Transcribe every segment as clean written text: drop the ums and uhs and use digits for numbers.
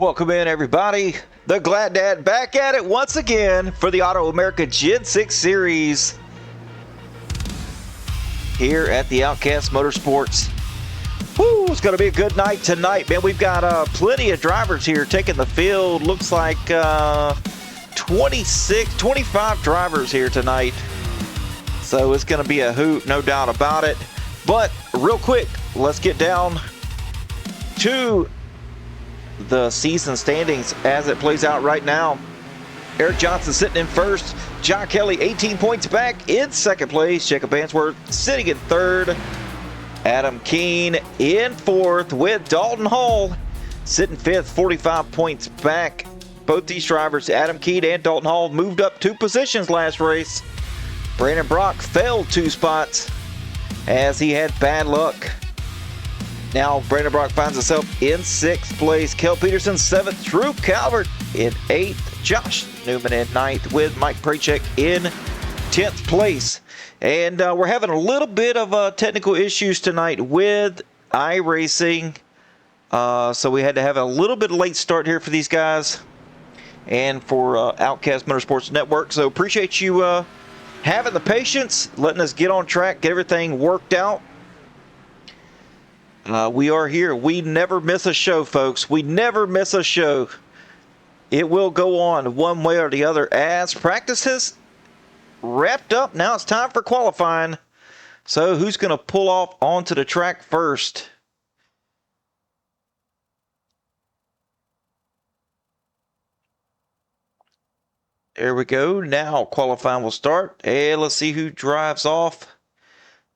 Welcome in, everybody. The Glad Dad back at it once again for the Auto America Gen 6 Series here at the Outcast Motorsports. Woo, it's going to be a good night tonight, man. We've got plenty of drivers here taking the field. Looks like 25 drivers here tonight. So it's going to be a hoot, no doubt about it. But real quick, let's get down to the season standings as it plays out right now. Eric Johnson sitting in first. John Kelly 18 points back in second place. Jacob Answorth sitting in third. Adam Keene in fourth with Dalton Hall sitting fifth, 45 points back. Both these drivers, Adam Keene and Dalton Hall, moved up 2 positions last race. Brandon Brock fell 2 spots as he had bad luck. Now Brandon Brock finds himself in 6th place. Kel Peterson 7th. Drew Calvert in 8th. Josh Newman in 9th with Mike Prachek in 10th place. And we're having a little bit of technical issues tonight with iRacing. So we had to have a little bit of late start here for these guys and for Outcast Motorsports Network. So appreciate you having the patience, letting us get on track, get everything worked out. We are here. We never miss a show, folks. We never miss a show. It will go on one way or the other as practice has wrapped up. Now it's time for qualifying. So who's going to pull off onto the track first? There we go. Now qualifying will start. And let's see who drives off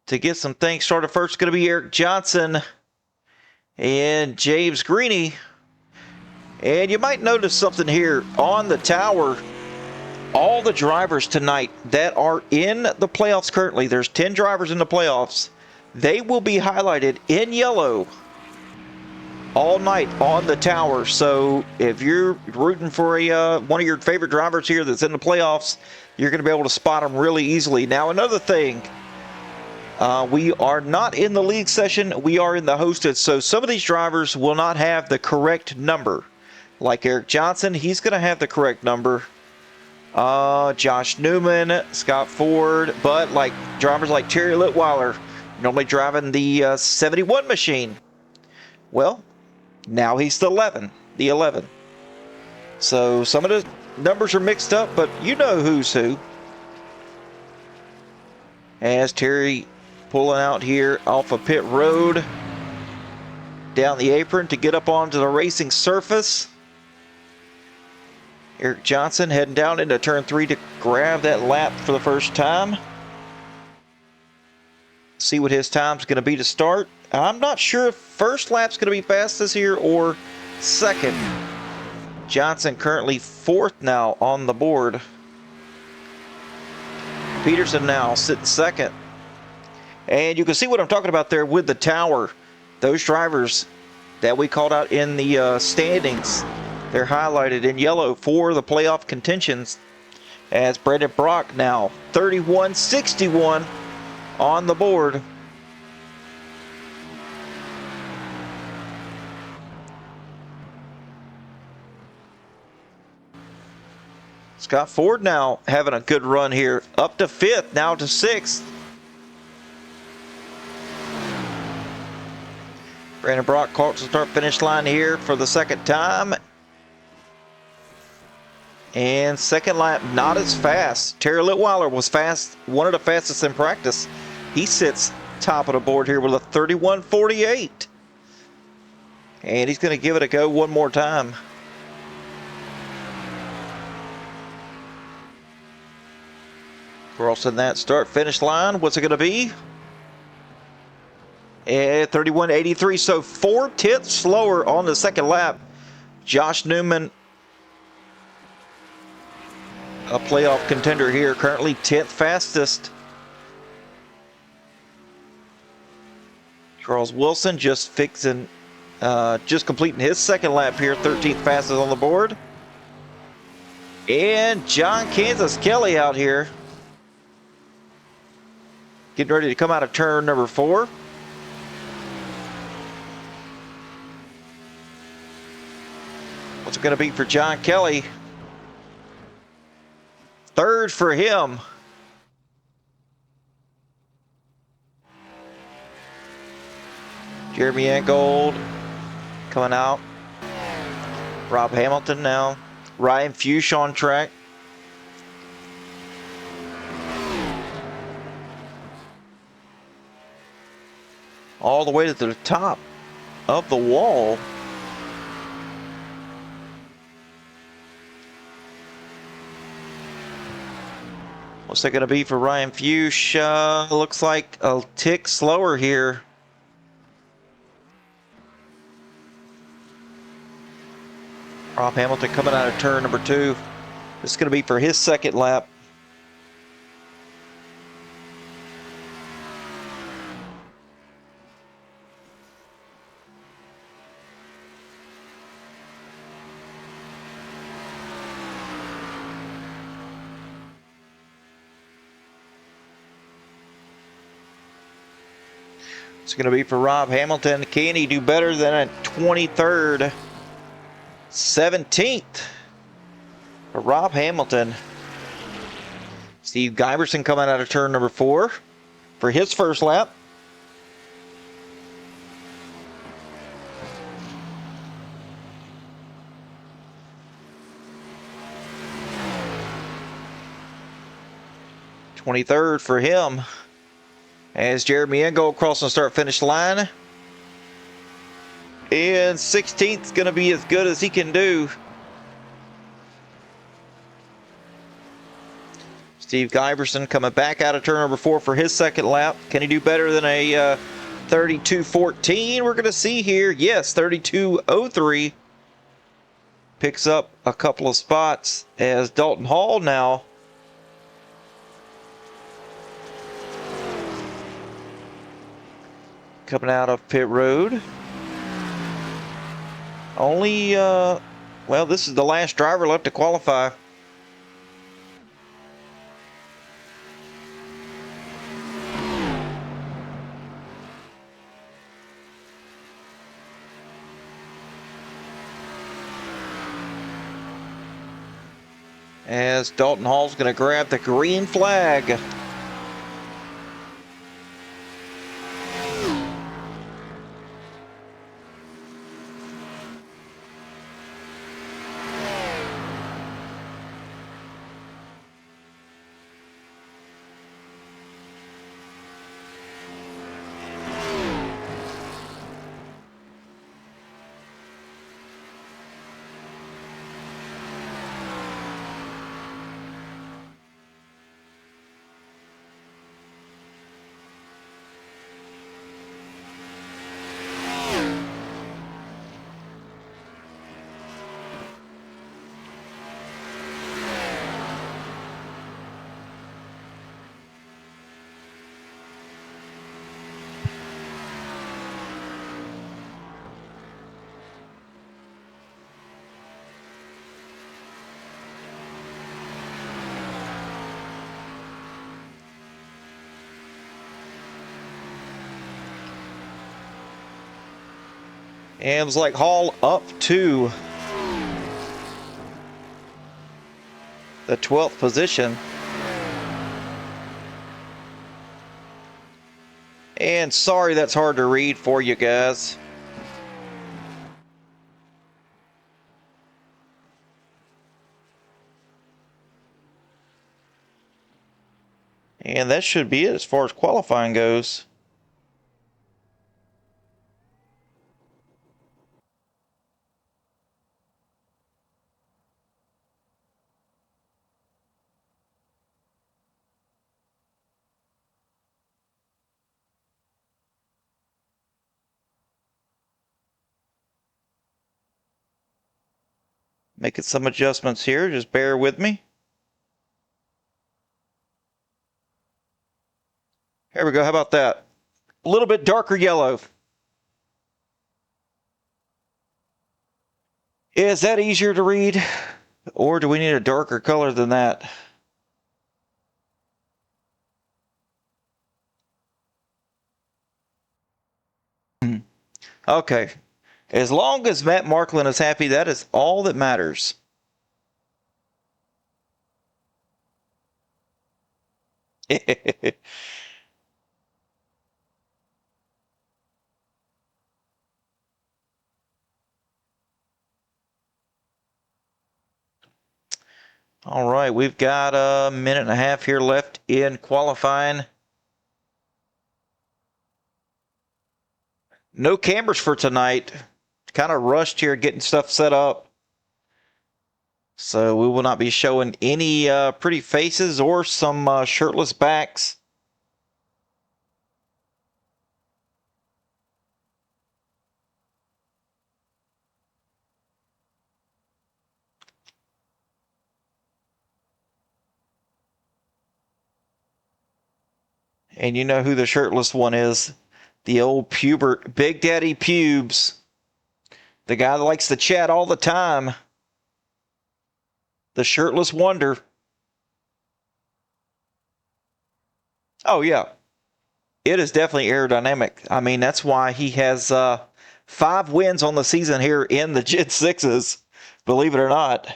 to get some things started. First is going to be Eric Johnson and James Greeny. And you might notice something here on the tower. All the drivers tonight that are in the playoffs currently, there's 10 drivers in the playoffs. They will be highlighted in yellow all night on the tower. So if you're rooting for one of your favorite drivers here that's in the playoffs, you're going to be able to spot them really easily. Now, another thing, we are not in the league session. We are in the hosted. So some of these drivers will not have the correct number. Like Eric Johnson, he's going to have the correct number. Josh Newman, Scott Ford, but like drivers like Terry Litweiler, normally driving the 71 machine. Well, now he's the 11. So some of the numbers are mixed up, but you know who's who. As Terry pulling out here off of pit road, down the apron to get up onto the racing surface. Eric Johnson heading down into turn 3 to grab that lap for the first time. See what his time's going to be to start. I'm not sure if first lap's going to be fastest here or second. Johnson currently 4th now on the board. Peterson now sitting 2nd. And you can see what I'm talking about there with the tower. Those drivers that we called out in the standings, they're highlighted in yellow for the playoff contentions. As Brandon Brock now 31-61 on the board. Scott Ford now having a good run here, up to 5th, now to 6th. Brandon Brock caught the start-finish line here for the second time. And second lap, not as fast. Terry Litweiler was fast, one of the fastest in practice. He sits top of the board here with a 31.48. And he's going to give it a go one more time. Crossing that start-finish line, what's it going to be? And 31.83, so 4/10 slower on the second lap. Josh Newman, a playoff contender here, currently 10th fastest. Charles Wilson just completing his second lap here, 13th fastest on the board. And John Kansas Kelly out here, getting ready to come out of turn number 4. going to be for John Kelly. Third for him. Jeremy Angold coming out. Rob Hamilton now. Ryan Fuchs on track. All the way to the top of the wall. What's that going to be for Ryan Fuchs? Looks like a tick slower here. Rob Hamilton coming out of turn number 2. This is going to be for his second lap. It's going to be for Rob Hamilton. Can he do better than a 23rd? 17th for Rob Hamilton. Steve Giberson coming out of turn number 4 for his first lap. '23rd for him. As Jeremy Engold crossing the start-finish line. And 16th is going to be as good as he can do. Steve Giberson coming back out of turn number 4 for his second lap. Can he do better than a 32.14? We're going to see here. Yes, 32.03. Picks up a couple of spots as Dalton Hall now coming out of pit road. Only, well, this is the last driver left to qualify. As Dalton Hall's going to grab the green flag. And it was like Hall up to the 12th position. And sorry that's hard to read for you guys. And that should be it as far as qualifying goes. Making some adjustments here, just bear with me. Here we go, how about that? A little bit darker yellow. Is that easier to read? Or do we need a darker color than that? Okay. As long as Matt Marklin is happy, that is all that matters. All right, we've got a minute and a half here left in qualifying. No cameras for tonight. Kind of rushed here getting stuff set up. So we will not be showing any pretty faces or some shirtless backs. And you know who the shirtless one is. The old pubert, Big Daddy Pubes. The guy that likes to chat all the time. The shirtless wonder. Oh, yeah. It is definitely aerodynamic. I mean, that's why he has 5 wins on the season here in the Gen 6s, believe it or not.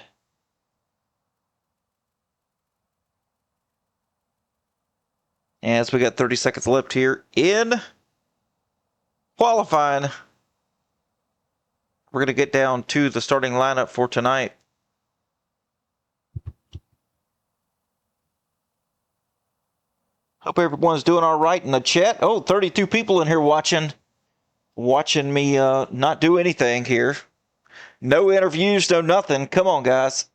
As we got 30 seconds left here in qualifying, we're going to get down to the starting lineup for tonight. Hope everyone's doing all right in the chat. Oh, 32 people in here watching me not do anything here. No interviews, no nothing. Come on, guys.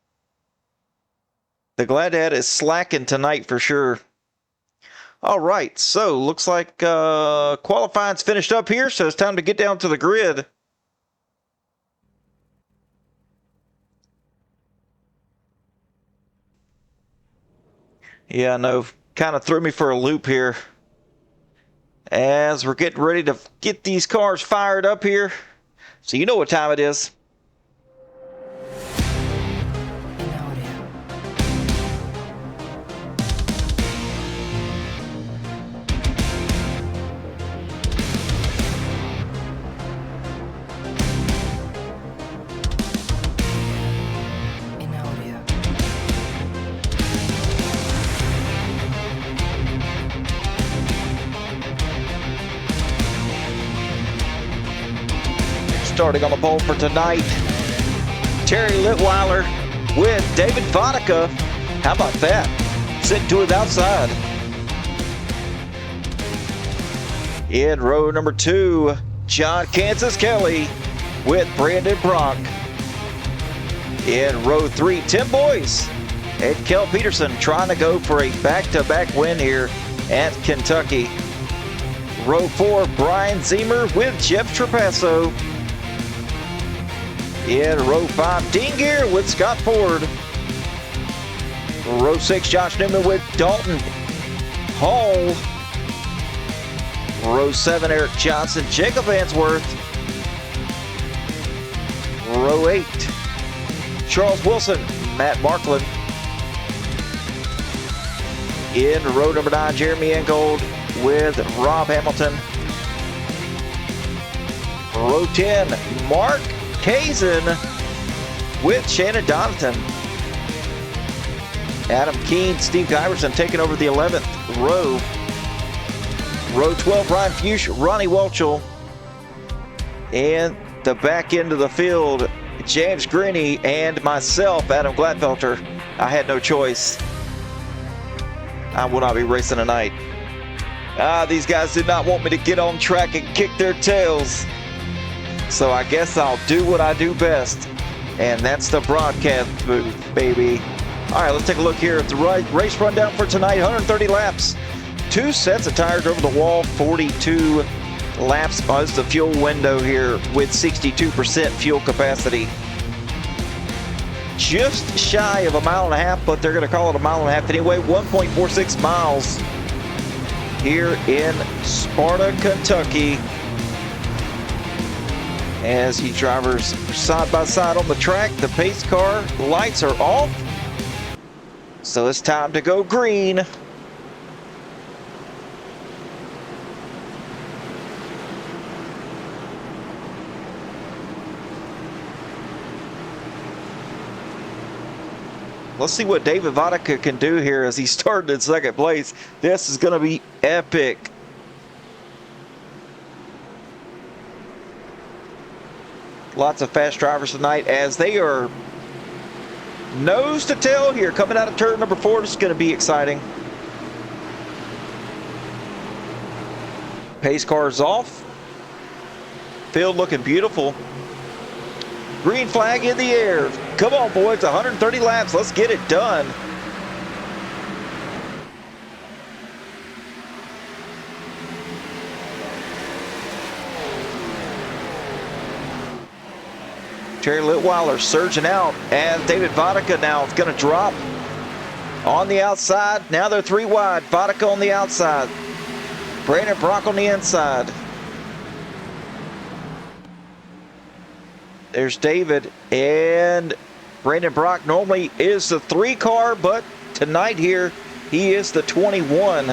The Glad Dad is slacking tonight for sure. All right, so looks like qualifying's finished up here, so it's time to get down to the grid. Yeah, no, kind of threw me for a loop here. As we're getting ready to get these cars fired up here. So you know what time it is. Starting on the pole for tonight, Terry Litweiler with David Vodka. How about that? Sitting to his outside. In row number 2, John Kansas Kelly with Brandon Brock. In row 3, Tim Boyce and Kel Peterson trying to go for a back-to-back win here at Kentucky. Row 4, Brian Zemer with Jeff Trapasso. In row 5, Dean Gear with Scott Ford. Row 6, Josh Newman with Dalton Hall. Row 7, Eric Johnson, Jacob Answorth. Row 8, Charles Wilson, Matt Marklin. In row number 9, Jeremy Engold with Rob Hamilton. Row 10, Mark Kazin with Shannon Donaton. Adam Keene, Steve Iverson taking over the 11th row. Row 12, Ryan Fuchs, Ronnie Welchel. And the back end of the field, James Greeny and myself, Adam Gladfelter. I had no choice. I will not be racing tonight. These guys did not want me to get on track and kick their tails. So I guess I'll do what I do best, and that's the broadcast booth, baby. All right, let's take a look here at the race rundown for tonight. 130 laps, 2 sets of tires over the wall, 42 laps as the fuel window here with 62% fuel capacity. Just shy of a mile and a half, but they're going to call it a mile and a half anyway. 1.46 miles here in Sparta, Kentucky. As the drivers side by side on the track, the pace car lights are off. So it's time to go green. Let's see what David Vodka can do here as he started in second place. This is going to be epic. Lots of fast drivers tonight as they are nose to tail here coming out of turn number 4. This is going to be exciting. Pace cars off. Field looking beautiful. Green flag in the air. Come on, boys. 130 laps. Let's get it done. Terry Litweiler surging out, and David Vodka now is going to drop on the outside. Now they're 3 wide. Vodka on the outside. Brandon Brock on the inside. There's David, and Brandon Brock normally is the 3 car, but tonight here he is the 21.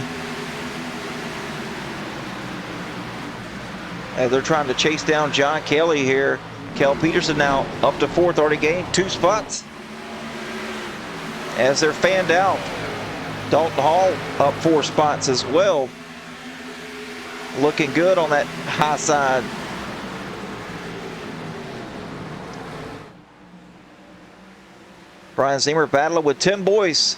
And they're trying to chase down John Kelly here. Kel Peterson now up to 4th, already gained 2 spots as they're fanned out. Dalton Hall up 4 spots as well. Looking good on that high side. Brian Zimmer battling with Tim Boyce.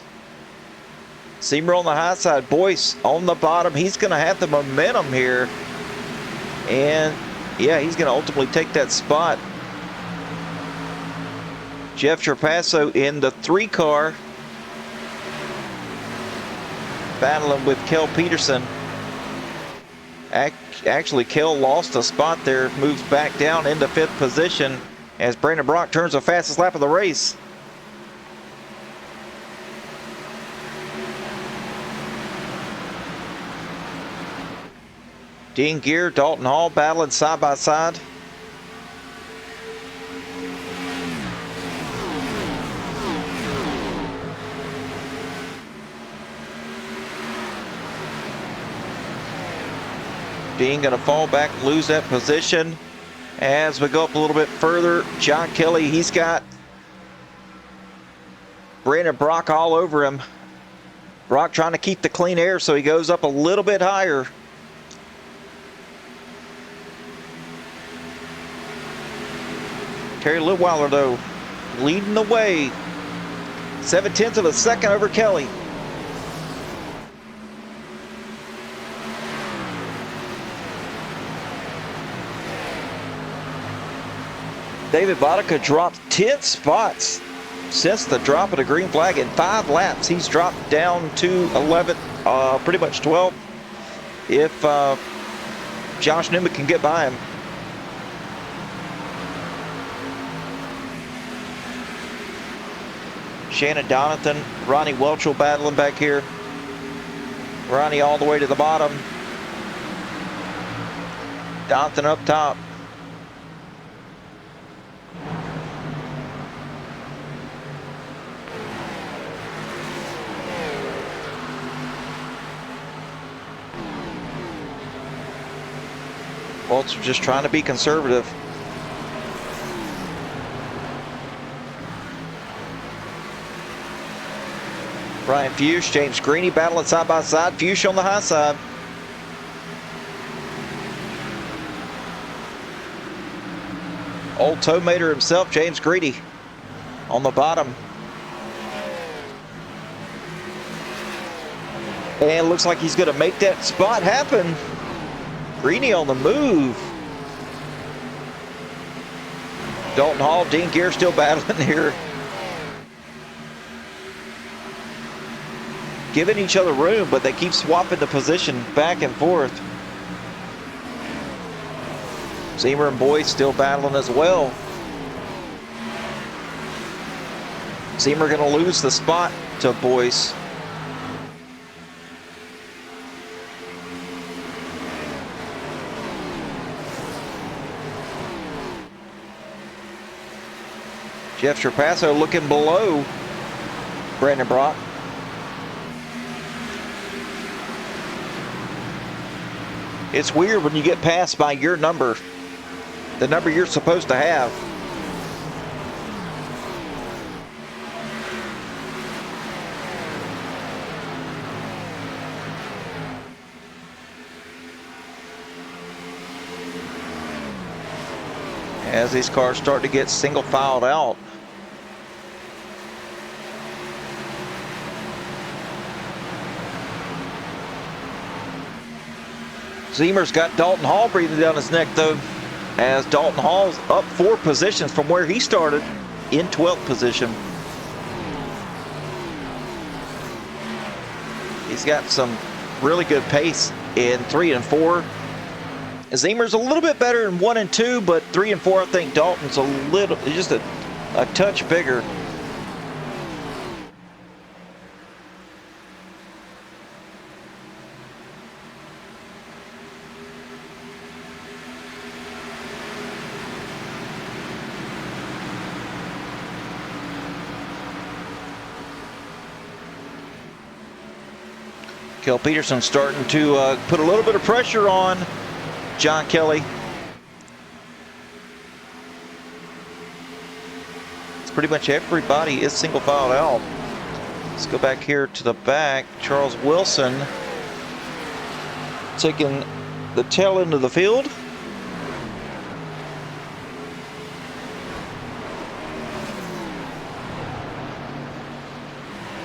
Zimmer on the high side, Boyce on the bottom. He's going to have the momentum here. And yeah, he's going to ultimately take that spot. Jeff Trapasso in the 3 car. Battling with Kel Peterson. Actually, Kel lost a spot there. Moves back down into 5th position as Brandon Brock turns the fastest lap of the race. Dean Gear, Dalton Hall battling side by side. Dean going to fall back, lose that position. As we go up a little bit further, John Kelly, he's got Brandon Brock all over him. Brock trying to keep the clean air, so he goes up a little bit higher. Terry Litweiler, though, leading the way. 0.7 of a second over Kelly. David Vodka dropped 10 spots since the drop of the green flag. In 5 laps, he's dropped down to 11th, pretty much 12th. If Josh Newman can get by him. Shannon Donathan, Ronnie Welchel battling back here. Ronnie all the way to the bottom. Donathan up top. Welchel just trying to be conservative. Brian Fuchs, James Greeny battling side by side. Fuchs on the high side. Old Toemater himself, James Greeny, on the bottom. And it looks like he's going to make that spot happen. Greeny on the move. Dalton Hall, Dean Gear still battling here. Giving each other room, but they keep swapping the position back and forth. Zimmer and Boyce still battling as well. Zimmer going to lose the spot to Boyce. Jeff Trapasso looking below Brandon Brock. It's weird when you get passed by your number, the number you're supposed to have. as these cars start to get single filed out. Zemer's got Dalton Hall breathing down his neck though, as Dalton Hall's up 4 positions from where he started in 12th position. He's got some really good pace in 3 and 4. Zemer's a little bit better in 1 and 2, but 3 and 4, I think Dalton's just a touch bigger. Kel Peterson starting to put a little bit of pressure on John Kelly. It's pretty much everybody is single filed out. Let's go back here to the back. Charles Wilson taking the tail end of the field.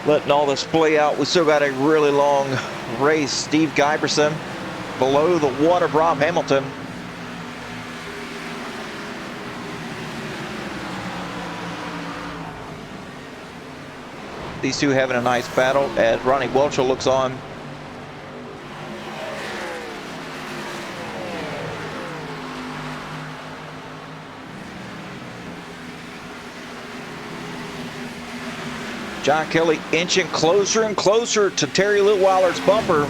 Letting all this play out. We still got a really long race. Steve Giberson below the water, Rob Hamilton. These two having a nice battle as Ronnie Welchel looks on. John Kelly inching closer and closer to Terry Litweiler's bumper.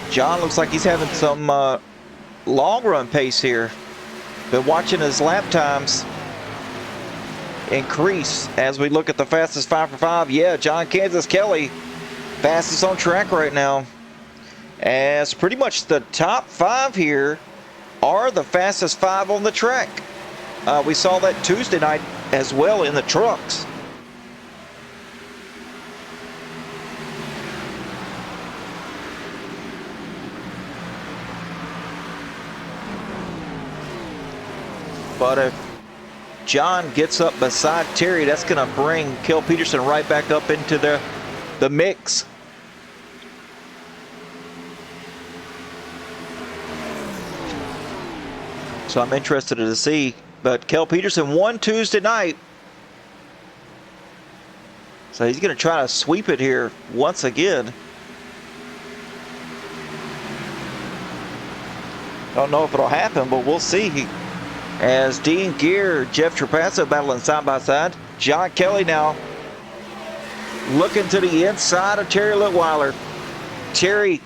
John looks like he's having some long run pace here. Been watching his lap times increase as we look at the fastest 5 for 5. Yeah, John Kansas Kelly, fastest on track right now. As pretty much the top 5 here are the fastest 5 on the track. We saw that Tuesday night as well in the trucks. But if John gets up beside Terry, that's going to bring Kel Peterson right back up into the mix. So I'm interested to see. But Kel Peterson won Tuesday night. So he's going to try to sweep it here once again. Don't know if it'll happen, but we'll see. As Dean Gear, Jeff Trapasso battling side by side. John Kelly now looking to the inside of Terry Litweiler. Terry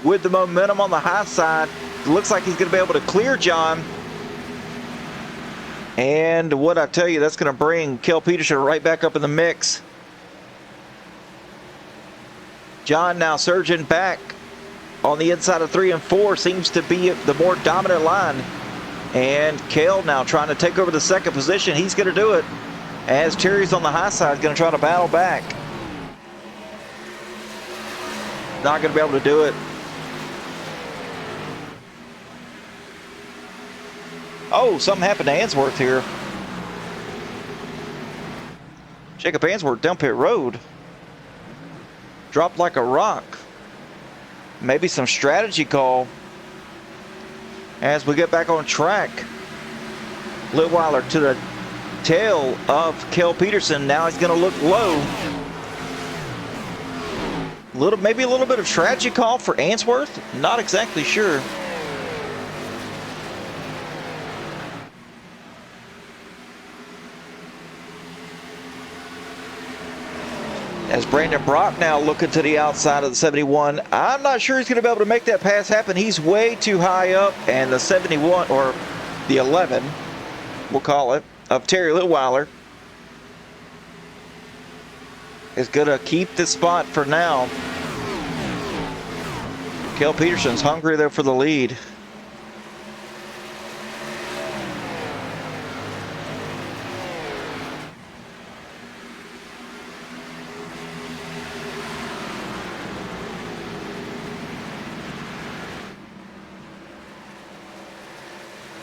with the momentum on the high side. Looks like he's going to be able to clear John. And what I tell you, that's going to bring Kel Peterson right back up in the mix. John now surging back on the inside of 3 and 4. Seems to be the more dominant line. And Kel now trying to take over the second position. He's going to do it as Terry's on the high side, going to try to battle back. Not going to be able to do it. Oh, something happened to Answorth here. Jacob Answorth down pit road. Dropped like a rock. Maybe some strategy call. As we get back on track, Litweiler to the tail of Kel Peterson. Now he's going to look low. Maybe a little bit of strategy call for Answorth. Not exactly sure. As Brandon Brock now looking to the outside of the 71. I'm not sure he's going to be able to make that pass happen. He's way too high up. And the 71, or the 11, we'll call it, of Terry Litweiler is going to keep this spot for now. Kel Peterson's hungry there for the lead.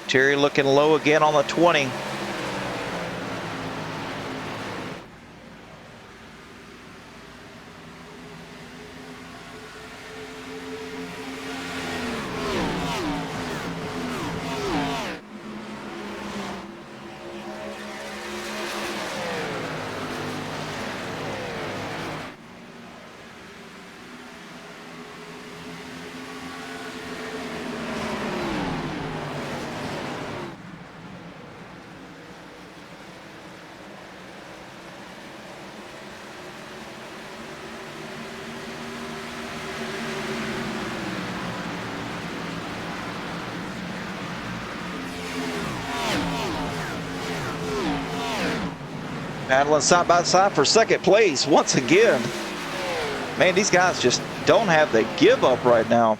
Terry looking low again on the 20. Battling side by side for second place once again. Man, these guys just don't have the give up right now.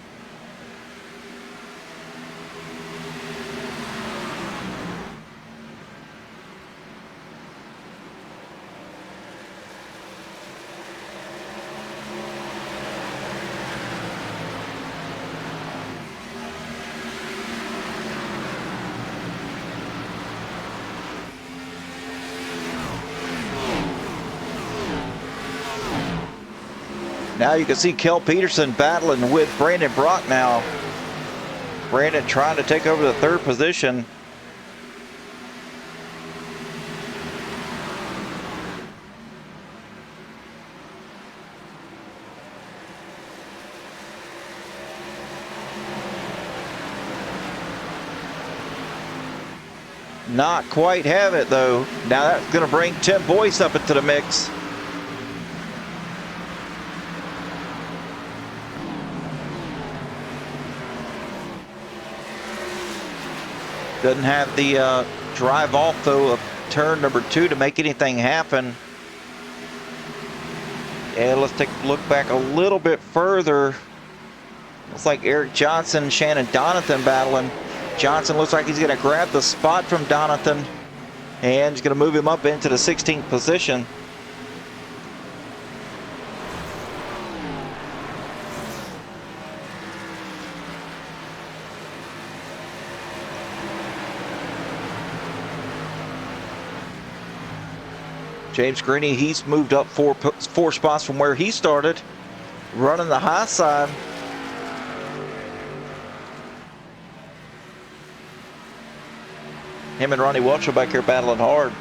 Now you can see Kel Peterson battling with Brandon Brock now. Brandon trying to take over the third position. Not quite have it though. Now that's going to bring Tim Boyce up into the mix. Doesn't have the drive off though of turn number 2 to make anything happen. And let's take a look back a little bit further. Looks like Eric Johnson and Shannon Donathan battling. Johnson looks like he's going to grab the spot from Donathan and he's going to move him up into the 16th position. James Greeny, he's moved up four spots from where he started, running the high side. Him and Ronnie Welch are back here battling hard.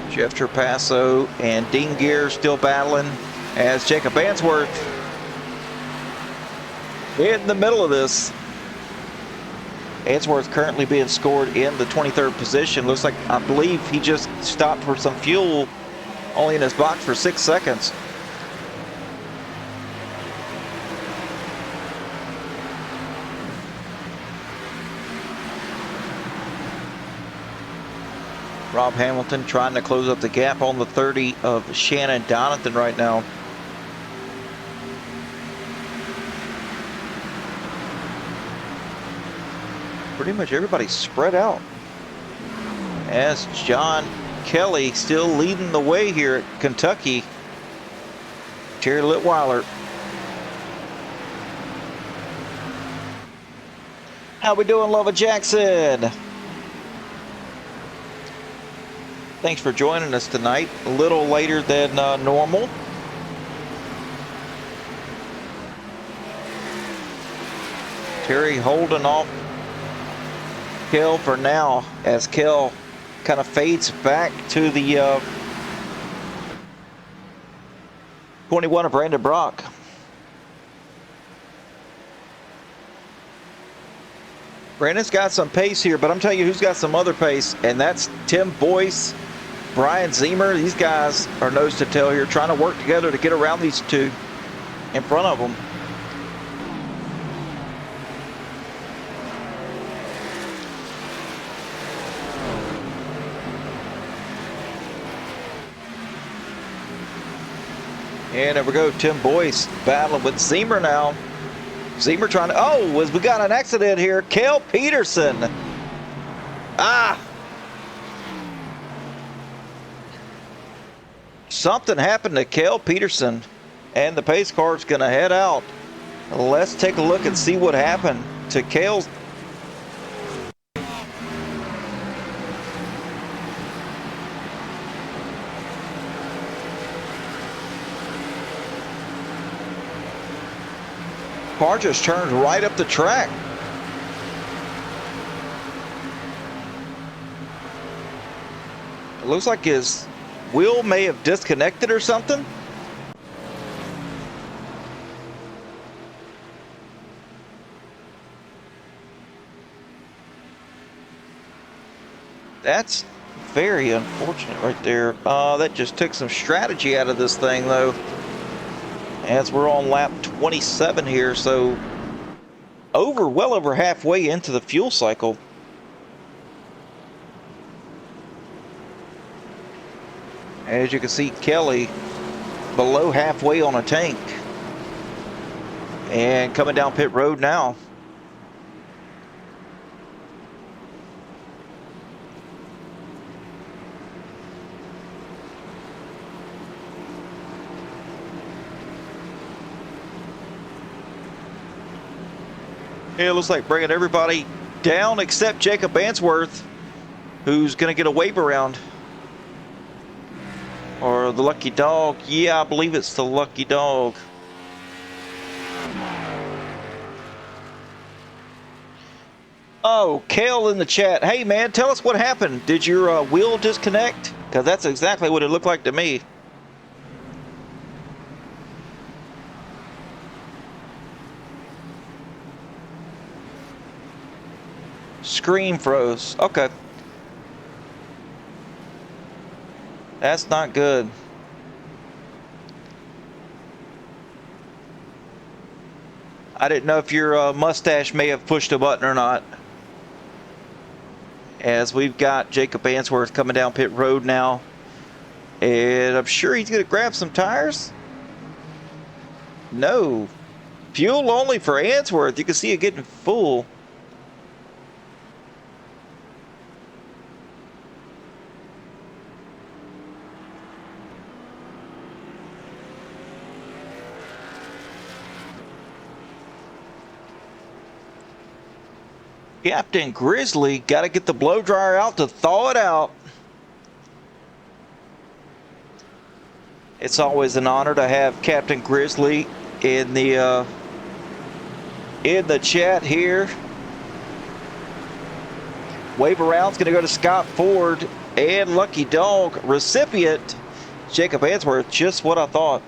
Jeff Trapasso and Dean Gear still battling as Jacob Answorth in the middle of this. Answorth currently being scored in the 23rd position. Looks like, I believe he just stopped for some fuel, only in his box for 6 seconds. Rob Hamilton trying to close up the gap on the 30 of Shannon Donathan right now. Pretty much everybody's spread out. As John Kelly still leading the way here at Kentucky. Terry Litweiler. How we doing, Lova Jackson? Thanks for joining us tonight. A little later than normal. Terry holding off Kel for now as Kel kind of fades back to the 21 of Brandon Brock. Brandon's got some pace here, but I'm telling you who's got some other pace, and that's Tim Boyce, Brian Zemer. These guys are nose to tail here, trying to work together to get around these two in front of them. And there we go, Tim Boyce battling with Zemer now. Zemer trying to, oh, as we got an accident here. Cale Peterson. Ah. Something happened to Cale Peterson, and the pace car's going to head out. Let's take a look and see what happened to Cale's. Car just turned right up the track. It looks like his wheel may have disconnected or something. That's very unfortunate right there. That just took some strategy out of this thing, though. As we're on lap 27 here, so well over halfway into the fuel cycle. As you can see, Kelly below halfway on a tank. And coming down pit road now. It looks like bringing everybody down except Jacob Answorth, who's going to get a wave around. Or the lucky dog. Yeah, I believe it's the lucky dog. Oh, Cale in the chat. Hey, man, tell us what happened. Did your wheel disconnect? Because that's exactly what it looked like to me. Screen froze. Okay. That's not good. I didn't know if your mustache may have pushed a button or not. As we've got Jacob Answorth coming down pit road now. And I'm sure he's going to grab some tires. No. Fuel only for Answorth. You can see it getting full. Captain Grizzly got to get the blow dryer out to thaw it out. It's always an honor to have Captain Grizzly in the chat here. Wave around's going to go to Scott Ford and Lucky Dog. Recipient Jacob Answorth. Just what I thought.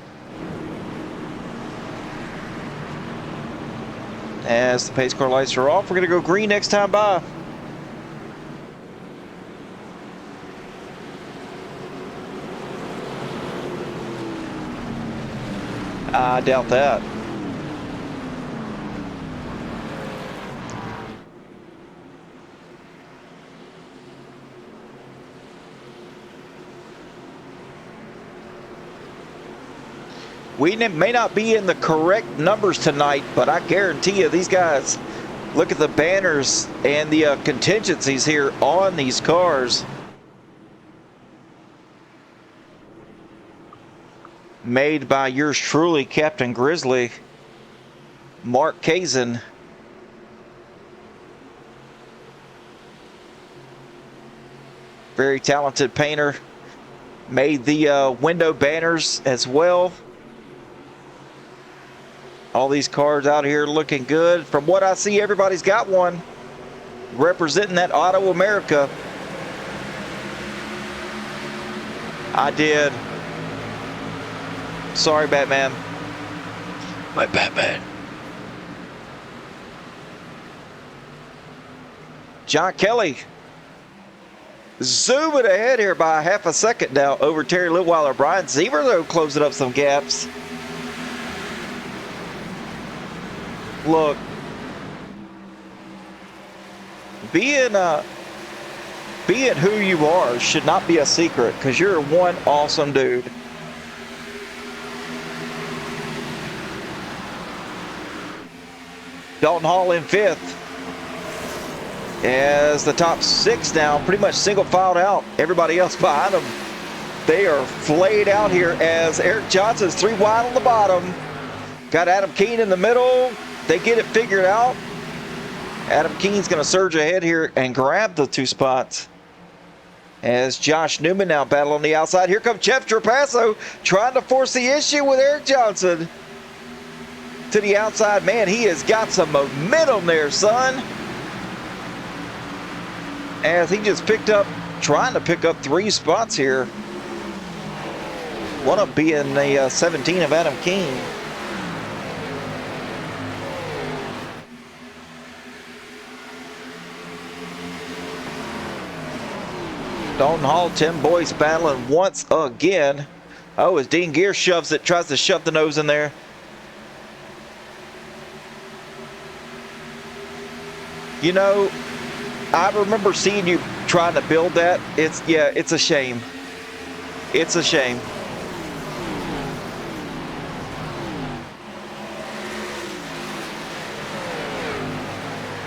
As the pace car lights are off, we're going to go green next time by. I doubt that. We may not be in the correct numbers tonight, but I guarantee you these guys, look at the banners and the contingencies here on these cars. Made by yours truly, Captain Grizzly, Mark Kazin. Very talented painter. Made the window banners as well. All these cars out here looking good. From what I see, everybody's got one representing that Auto America. I did. Sorry, Batman. My Batman. John Kelly zooming ahead here by half a second now over Terry Litweiler. Brian Zemer, though, closing up some gaps. Look, being who you are should not be a secret, because you're one awesome dude. Dalton Hall in 5th. As the top 6 now pretty much single filed out. Everybody else behind them, they are flayed out here as Eric Johnson's 3 wide on the bottom. Got Adam Keene in the middle. They get it figured out. Adam Keene's going to surge ahead here and grab the 2 spots. As Josh Newman now battle on the outside. Here comes Jeff Trapasso trying to force the issue with Eric Johnson. To the outside. Man, he has got some momentum there, son. As he just trying to pick up 3 spots here. One of them being the 17 of Adam Keene. Dalton Hall, Tim Boyce battling once again. Oh, as Dean Gear tries to shove the nose in there. You know, I remember seeing you trying to build that. It's a shame. It's a shame.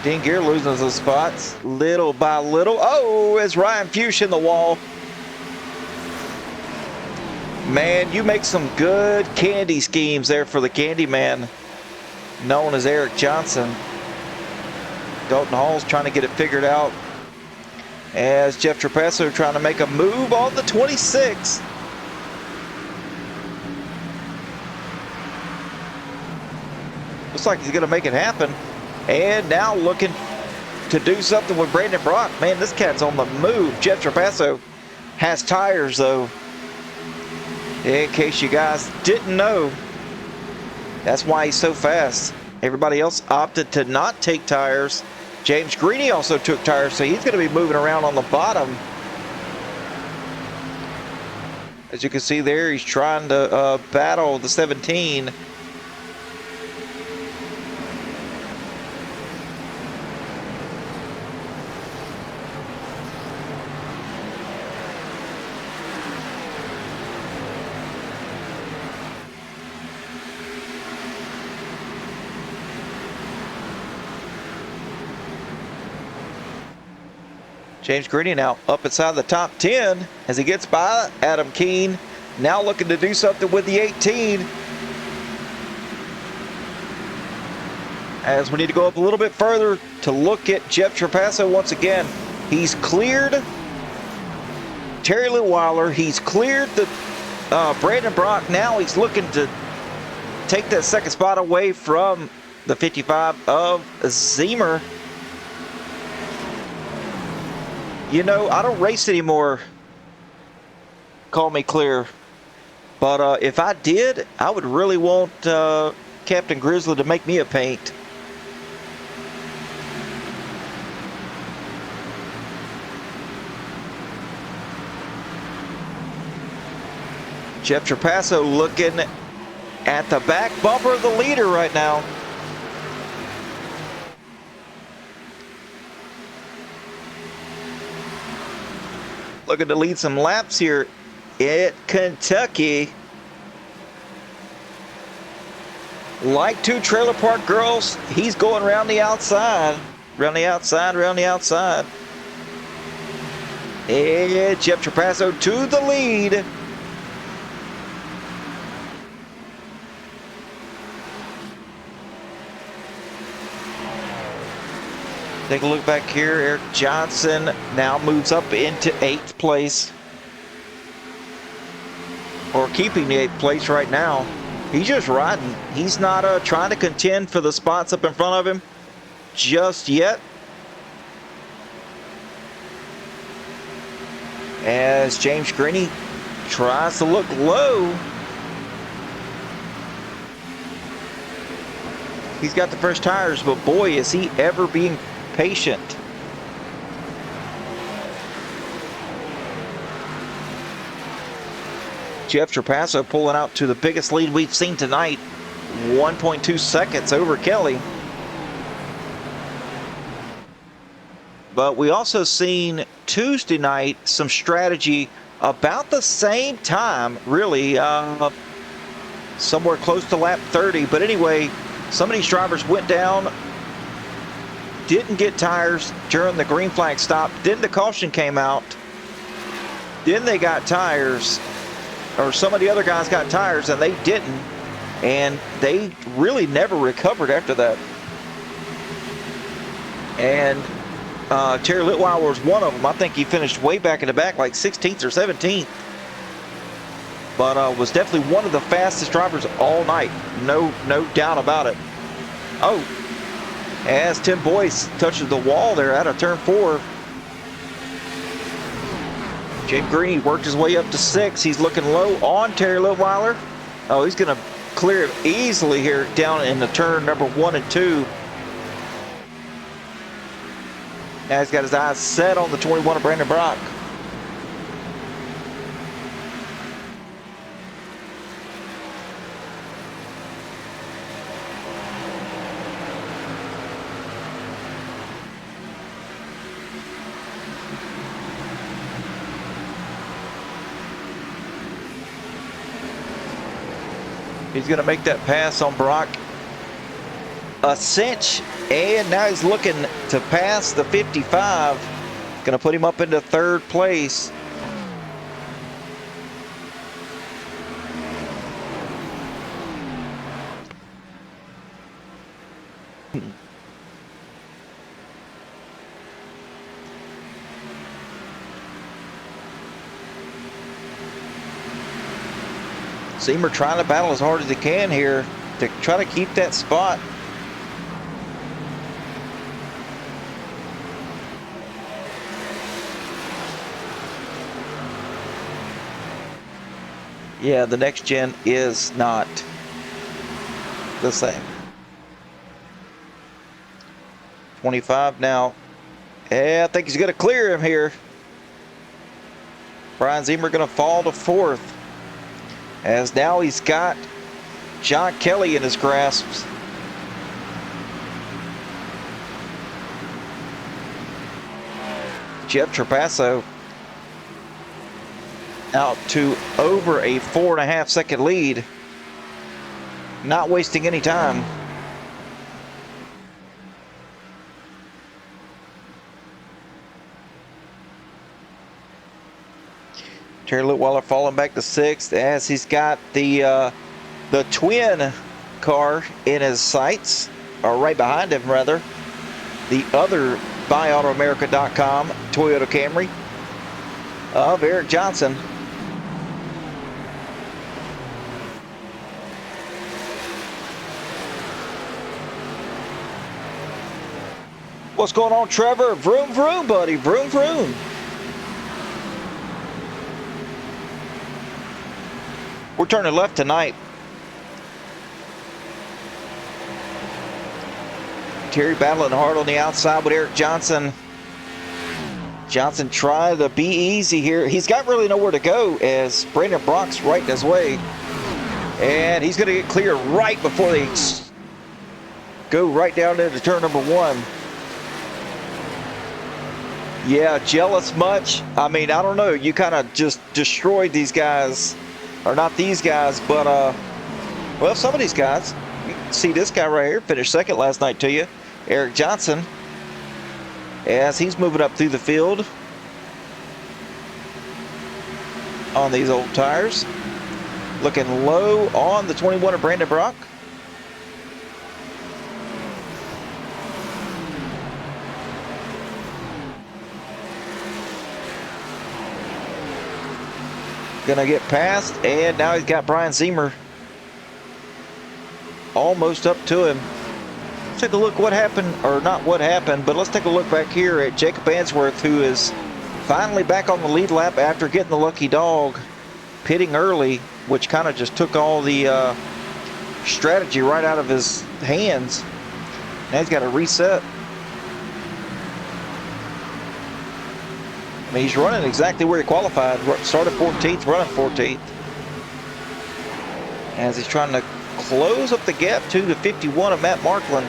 Dean Gear losing some spots little by little. Oh, as Ryan Fuchs in the wall. Man, you make some good candy schemes there for the candy man known as Eric Johnson. Dalton Hall's trying to get it figured out as Jeff Trapasso trying to make a move on the 26. Looks like he's going to make it happen. And now looking to do something with Brandon Brock. Man, this cat's on the move. Jeff Trapasso has tires, though. In case you guys didn't know, that's why he's so fast. Everybody else opted to not take tires. James Greeny also took tires, so he's going to be moving around on the bottom. As you can see there, he's trying to battle the 17. James Greeny now up inside the top 10 as he gets by Adam Keene. Now looking to do something with the 18. As we need to go up a little bit further to look at Jeff Trapasso once again. He's cleared Terry Litweiler. He's cleared the Brandon Brock. Now he's looking to take that second spot away from the 55 of Zemer. You know, I don't race anymore. Call me clear. But if I did, I would really want Captain Grizzly to make me a paint. Jeff Trapasso looking at the back bumper of the leader right now. Looking to lead some laps here at Kentucky. Like 2 trailer park girls, he's going around the outside. Around the outside, around the outside. And Jeff Trapasso to the lead. Take a look back here. Eric Johnson now moves up into 8th place. Or keeping the 8th place right now. He's just riding. He's not trying to contend for the spots up in front of him just yet. As James Greeny tries to look low. He's got the fresh tires, but boy, is he ever being patient. Jeff Trapasso pulling out to the biggest lead we've seen tonight, 1.2 seconds over Kelly. But we also seen Tuesday night some strategy about the same time, really, somewhere close to lap 30. But anyway, some of these drivers went down didn't get tires during the green flag stop. Then the caution came out. Then they got tires, or some of the other guys got tires and they didn't. And they really never recovered after that. And Terry Litweiler was one of them. I think he finished way back in the back, like 16th or 17th. But was definitely one of the fastest drivers all night. No doubt about it. Oh, as Tim Boyce touches the wall there out of turn 4. Jake Green worked his way up to 6. He's looking low on Terry Litweiler. Oh, he's going to clear it easily here down in the turn number 1 and 2. Now he's got his eyes set on the 21 of Brandon Brock. He's going to make that pass on Brock. A cinch, and now he's looking to pass the 55. Going to put him up into 3rd place. Seamer trying to battle as hard as he can here to try to keep that spot. Yeah, the next gen is not the same. 25 now. Yeah, I think he's going to clear him here. Brian Zemer going to fall to 4th. As now he's got John Kelly in his grasps. Jeff Trapasso out to over a 4.5 second lead. Not wasting any time. Terry Litweiler falling back to 6th as he's got the twin car in his sights, or right behind him rather. The other BuyAutoAmerica.com Toyota Camry of Eric Johnson. What's going on, Trevor? Vroom, vroom, buddy. Vroom, vroom. We're turning left tonight. Terry battling hard on the outside with Eric Johnson. Johnson trying to be easy here. He's got really nowhere to go as Brandon Brock's right in his way. And he's going to get clear right before they go right down into turn number 1. Yeah, jealous much? I mean, I don't know. You kind of just destroyed these guys. Or not these guys, but, well, some of these guys. You can see this guy right here finished 2nd last night to you. Eric Johnson. As he's moving up through the field. On these old tires. Looking low on the 21 of Brandon Brock. Gonna get past, and now he's got Brian Zemer almost up to him. Let's take a look what happened, or not what happened, but let's take a look back here at Jacob Answorth, who is finally back on the lead lap after getting the lucky dog, pitting early, which kind of just took all the strategy right out of his hands. Now he's got to reset. I mean, he's running exactly where he qualified. Started 14th, running 14th. As he's trying to close up the gap to the 51 of Matt Marklin.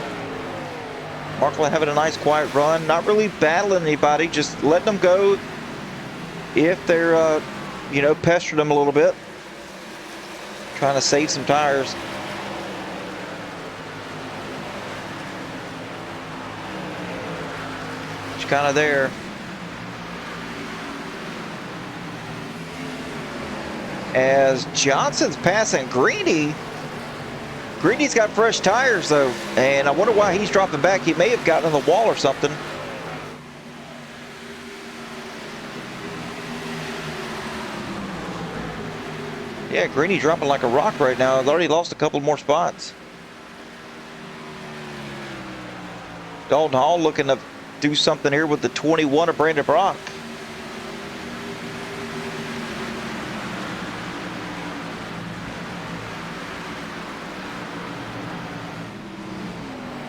Marklin having a nice quiet run. Not really battling anybody, just letting them go if they're, you know, pestering them a little bit. Trying to save some tires. kind of there. As Johnson's passing Greeny. Greeny's got fresh tires though, and I wonder why he's dropping back. He may have gotten on the wall or something. Yeah, Greeny dropping like a rock right now. He's already lost a couple more spots. Dalton Hall looking to do something here with the 21 of Brandon Brock.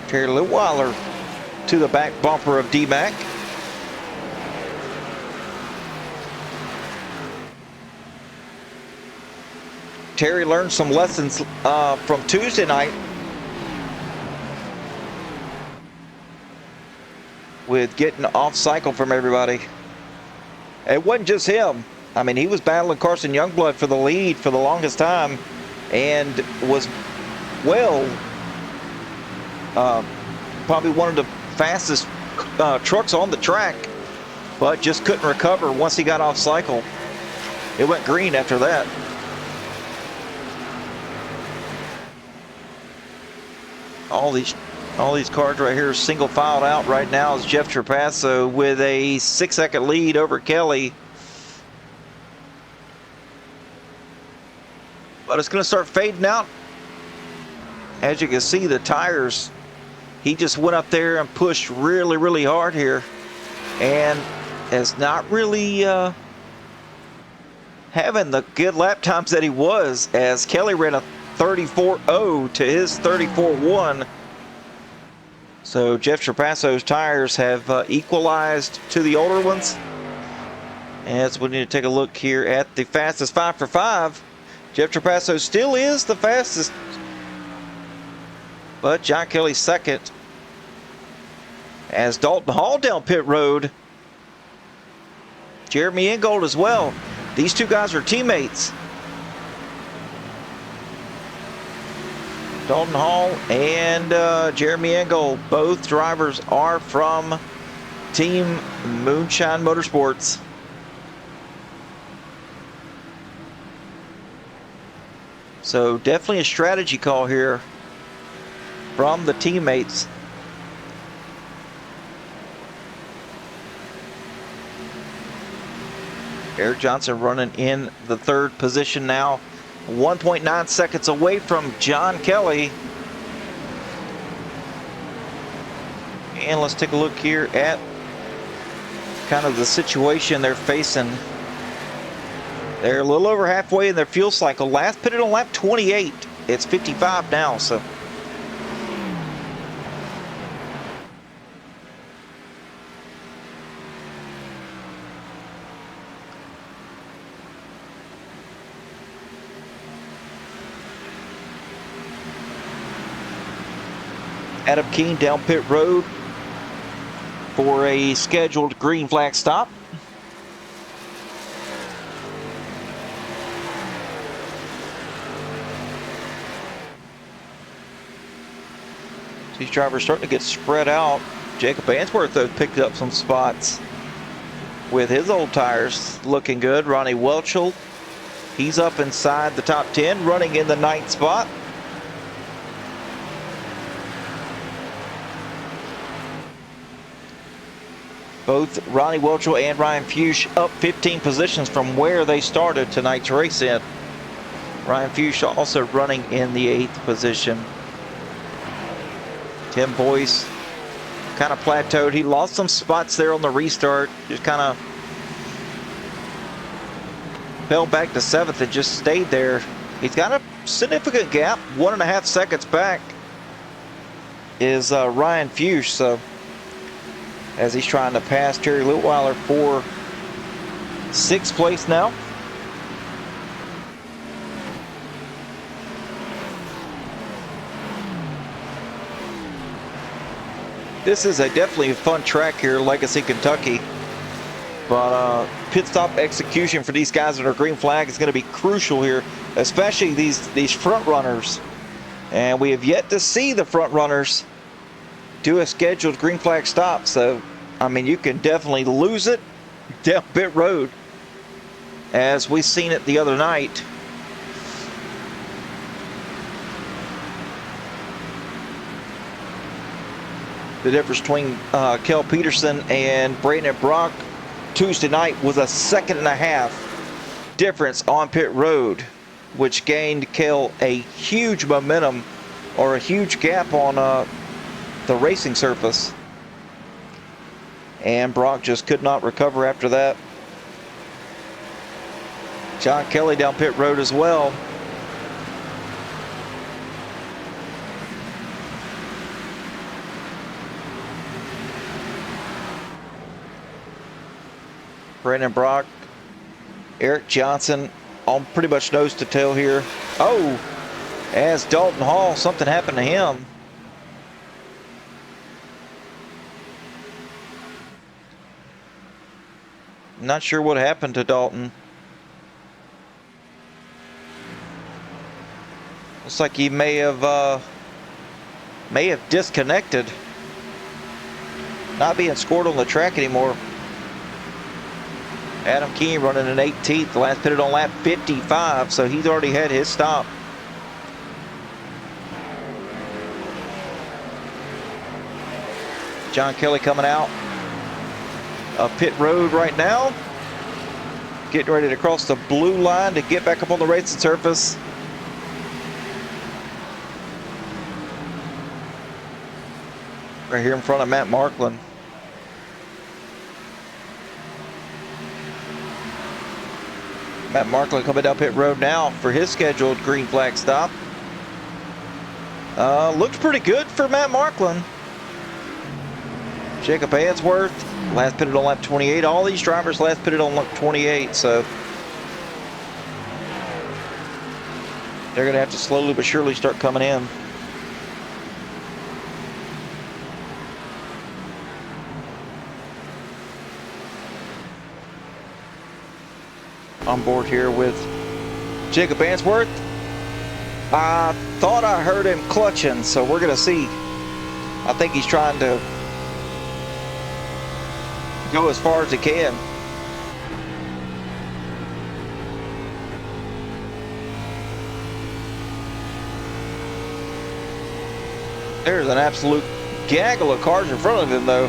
Terry Litweiler to the back bumper of D-Mac. Terry learned some lessons from Tuesday night with getting off cycle from everybody. It wasn't just him. I mean, he was battling Carson Youngblood for the lead for the longest time and was probably one of the fastest trucks on the track, but just couldn't recover once he got off cycle. It went green after that. All these cars right here single filed out right now is Jeff Trapasso with a 6-second lead over Kelly. But it's going to start fading out. As you can see, the tires, he just went up there and pushed really, really hard here. And is not really having the good lap times that he was, as Kelly ran a 34.0 to his 34.1. So Jeff Trapasso's tires have equalized to the older ones. As we need to take a look here at the fastest 5 for 5. Jeff Trapasso still is the fastest, but John Kelly's second. As Dalton Hall down pit road, Jeremy Ingold as well. These two guys are teammates. Dalton Hall and Jeremy Ingold, both drivers are from Team Moonshine Motorsports. So definitely a strategy call here from the teammates. Eric Johnson running in the third position now. 1.9 seconds away from John Kelly. And let's take a look here at kind of the situation they're facing. They're a little over halfway in their fuel cycle. Last pitted on lap 28. It's 55 now, so. Adam Keene down pit road for a scheduled green flag stop. These drivers starting to get spread out. Jacob Answorth though picked up some spots with his old tires looking good. Ronnie Welchel, he's up inside the top 10, running in the 9th spot. Both Ronnie Welchel and Ryan Fuchs up 15 positions from where they started tonight's race in. Ryan Fuchs also running in the 8th position. Tim Boyce kind of plateaued. He lost some spots there on the restart. Just kind of fell back to 7th and just stayed there. He's got a significant gap. 1.5 seconds back is Ryan Fuchs. So as he's trying to pass Terry Litweiler for 6th place now. This is definitely a fun track here, Legacy, Kentucky. But pit stop execution for these guys that are green flag is going to be crucial here, especially these front runners. And we have yet to see the front runners do a scheduled green flag stop. So I mean, you can definitely lose it down pit road, as we seen it the other night. The difference between Kel Peterson and Brandon Brock Tuesday night was a 1.5 seconds difference on pit road, which gained Kel a huge momentum, or a huge gap on the racing surface. And Brock just could not recover after that. John Kelly down pit road as well. Brandon Brock, Eric Johnson on pretty much nose to tail here. Oh, as Dalton Hall, something happened to him. Not sure what happened to Dalton. Looks like he may have disconnected. Not being scored on the track anymore. Adam Key running an 18th, last pitted on lap 55, so he's already had his stop. John Kelly coming out of pit road right now, getting ready to cross the blue line to get back up on the racing surface. Right here in front of Matt Marklin. Matt Marklin coming down pit road now for his scheduled green flag stop. Looks pretty good for Matt Marklin. Jacob Answorth, last pitted on lap 28. All these drivers last pitted on lap 28, so they're going to have to slowly but surely start coming in. On board here with Jacob Answorth. I thought I heard him clutching, so we're going to see. I think he's trying to go as far as he can. There's an absolute gaggle of cars in front of him, though.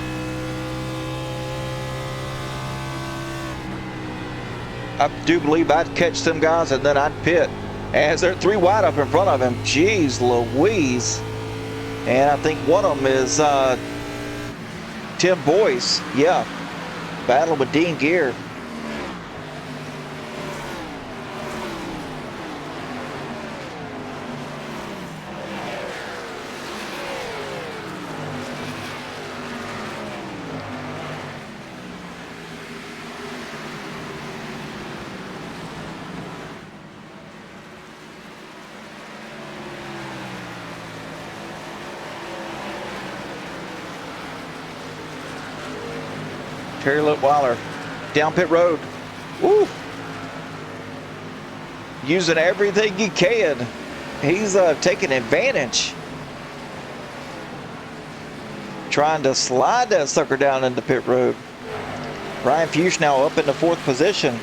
I do believe I'd catch them guys and then I'd pit, as they're 3 wide up in front of him. Jeez Louise. And I think one of them is Tim Boyce. Yeah, battle with Dean Gear. Terry Litweiler down pit road. Woo! Using everything he can. He's taking advantage. Trying to slide that sucker down into pit road. Ryan Fuchs now up in the 4th position.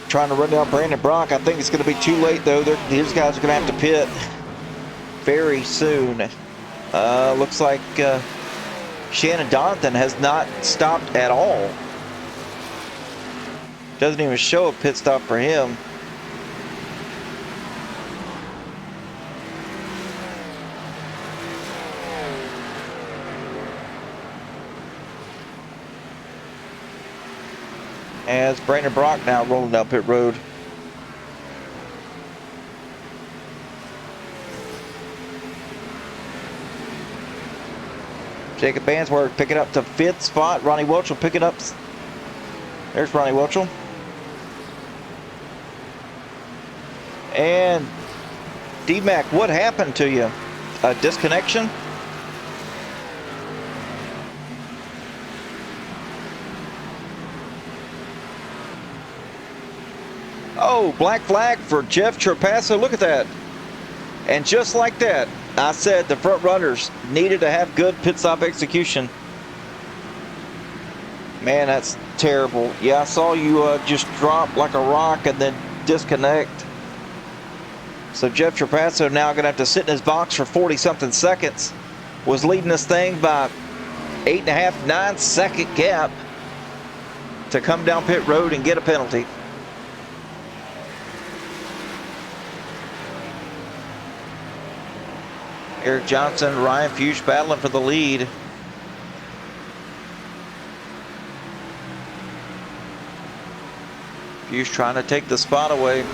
Trying to run down Brandon Brock. I think it's going to be too late, though. These guys are going to have to pit very soon. Looks like Shannon Donathan has not stopped at all. Doesn't even show a pit stop for him. As Brandon Brock now rolling down pit road. Jacob Answorth picking up to 5th spot. Ronnie Welchel picking up. There's Ronnie Welchel. And D-Mac, what happened to you? a disconnection. Oh, black flag for Jeff Trapasso. Look at that. And just like that, I said the front runners needed to have good pit stop execution. Man, that's terrible. Yeah, I saw you just drop like a rock and then disconnect. So Jeff Trapasso now going to have to sit in his box for 40-something seconds. Was leading this thing by 8.5, 9-second gap to come down pit road and get a penalty. Eric Johnson, Ryan Fuchs battling for the lead. Fuchs trying to take the spot away.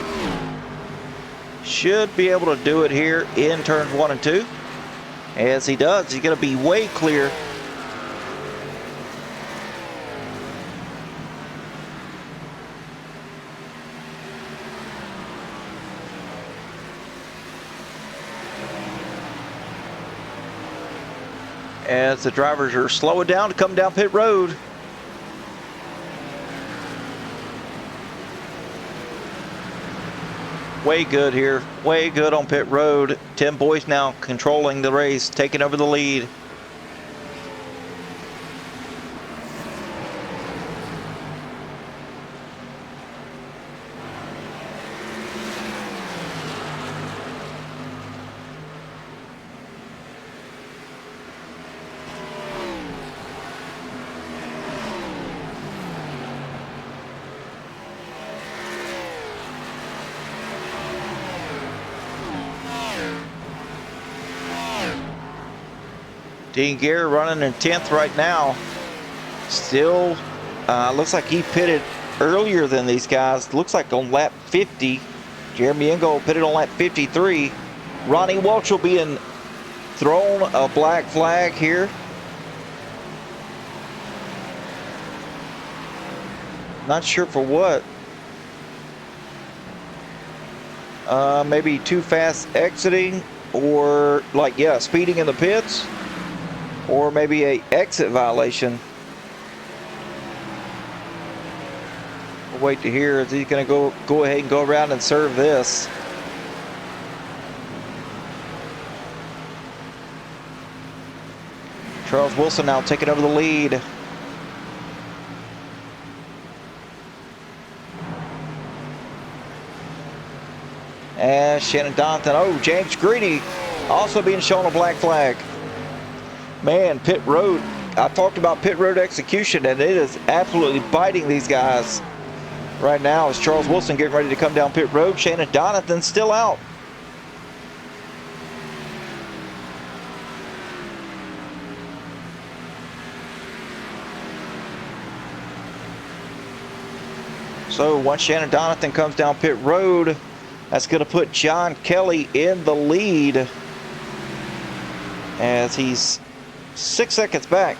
Should be able to do it here in turns 1 and 2. As he does, he's going to be way clear. As the drivers are slowing down to come down pit road. Way good here, way good on pit road. Tim Boyce now controlling the race, taking over the lead. Dean Gare running in 10th right now. Still looks like he pitted earlier than these guys. Looks like on lap 50. Jeremy Ingo pitted on lap 53. Ronnie Welch will be thrown a black flag here. Not sure for what. Maybe too fast exiting, or speeding in the pits. Or maybe a exit violation. We'll wait to hear if he's going to go ahead and go around and serve this. Charles Wilson now taking over the lead. And Shannon Donathan. Oh, James Greedy also being shown a black flag. Man, pit road. I talked about pit road execution, and it is absolutely biting these guys right now as Charles Wilson getting ready to come down pit road. Shannon Donathan still out. So once Shannon Donathan comes down pit road, that's going to put John Kelly in the lead as he's 6 seconds back.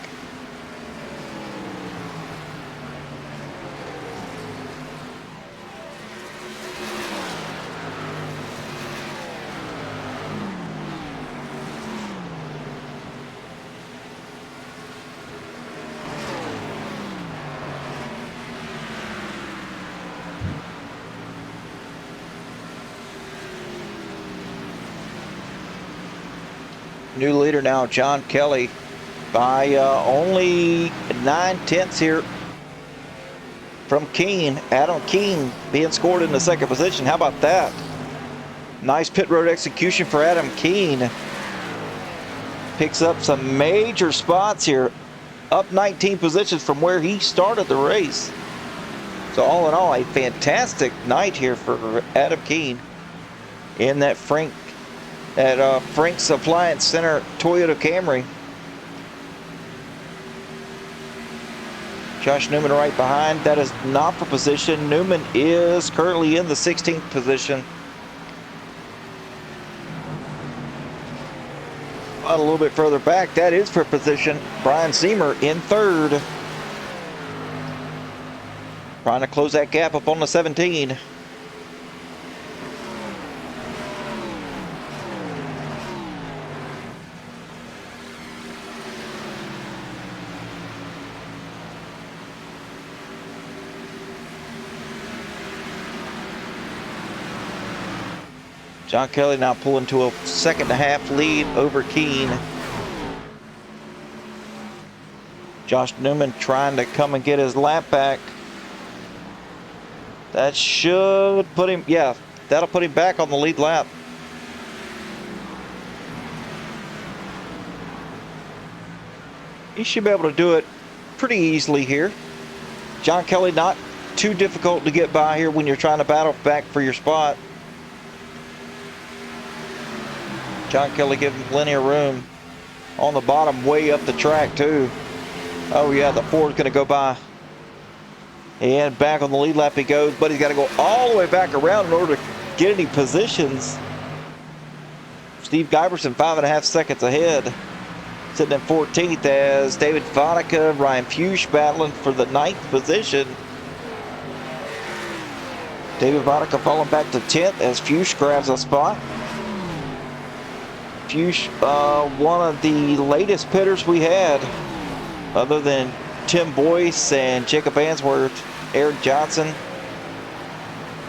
New leader now, John Kelly, by only 9/10 here from Keene. Adam Keene being scored in the second position. How about that? Nice pit road execution for Adam Keene. Picks up some major spots here. Up 19 positions from where he started the race. So all in all, a fantastic night here for Adam Keene in that Frank's Appliance Center Toyota Camry. Josh Newman right behind. That is not for position. Newman is currently in the 16th position. A little bit further back, that is for position. Brian Seamer in third. Trying to close that gap up on the 17. John Kelly now pulling to a 2.5 lead over Keene. Josh Newman trying to come and get his lap back. That should put him, yeah, that'll put him back on the lead lap. He should be able to do it pretty easily here. John Kelly not too difficult to get by here when you're trying to battle back for your spot. John Kelly giving plenty of room on the bottom, way up the track too. Oh yeah, the Ford's gonna go by. And back on the lead lap he goes, but he's got to go all the way back around in order to get any positions. Steve Giberson 5.5 seconds ahead. Sitting in 14th as David Vodicka, Ryan Fuchs battling for the 9th position. David Vodicka falling back to 10th as Fuchs grabs a spot. Fuchs, one of the latest pitters we had, other than Tim Boyce and Jacob Answorth, Eric Johnson.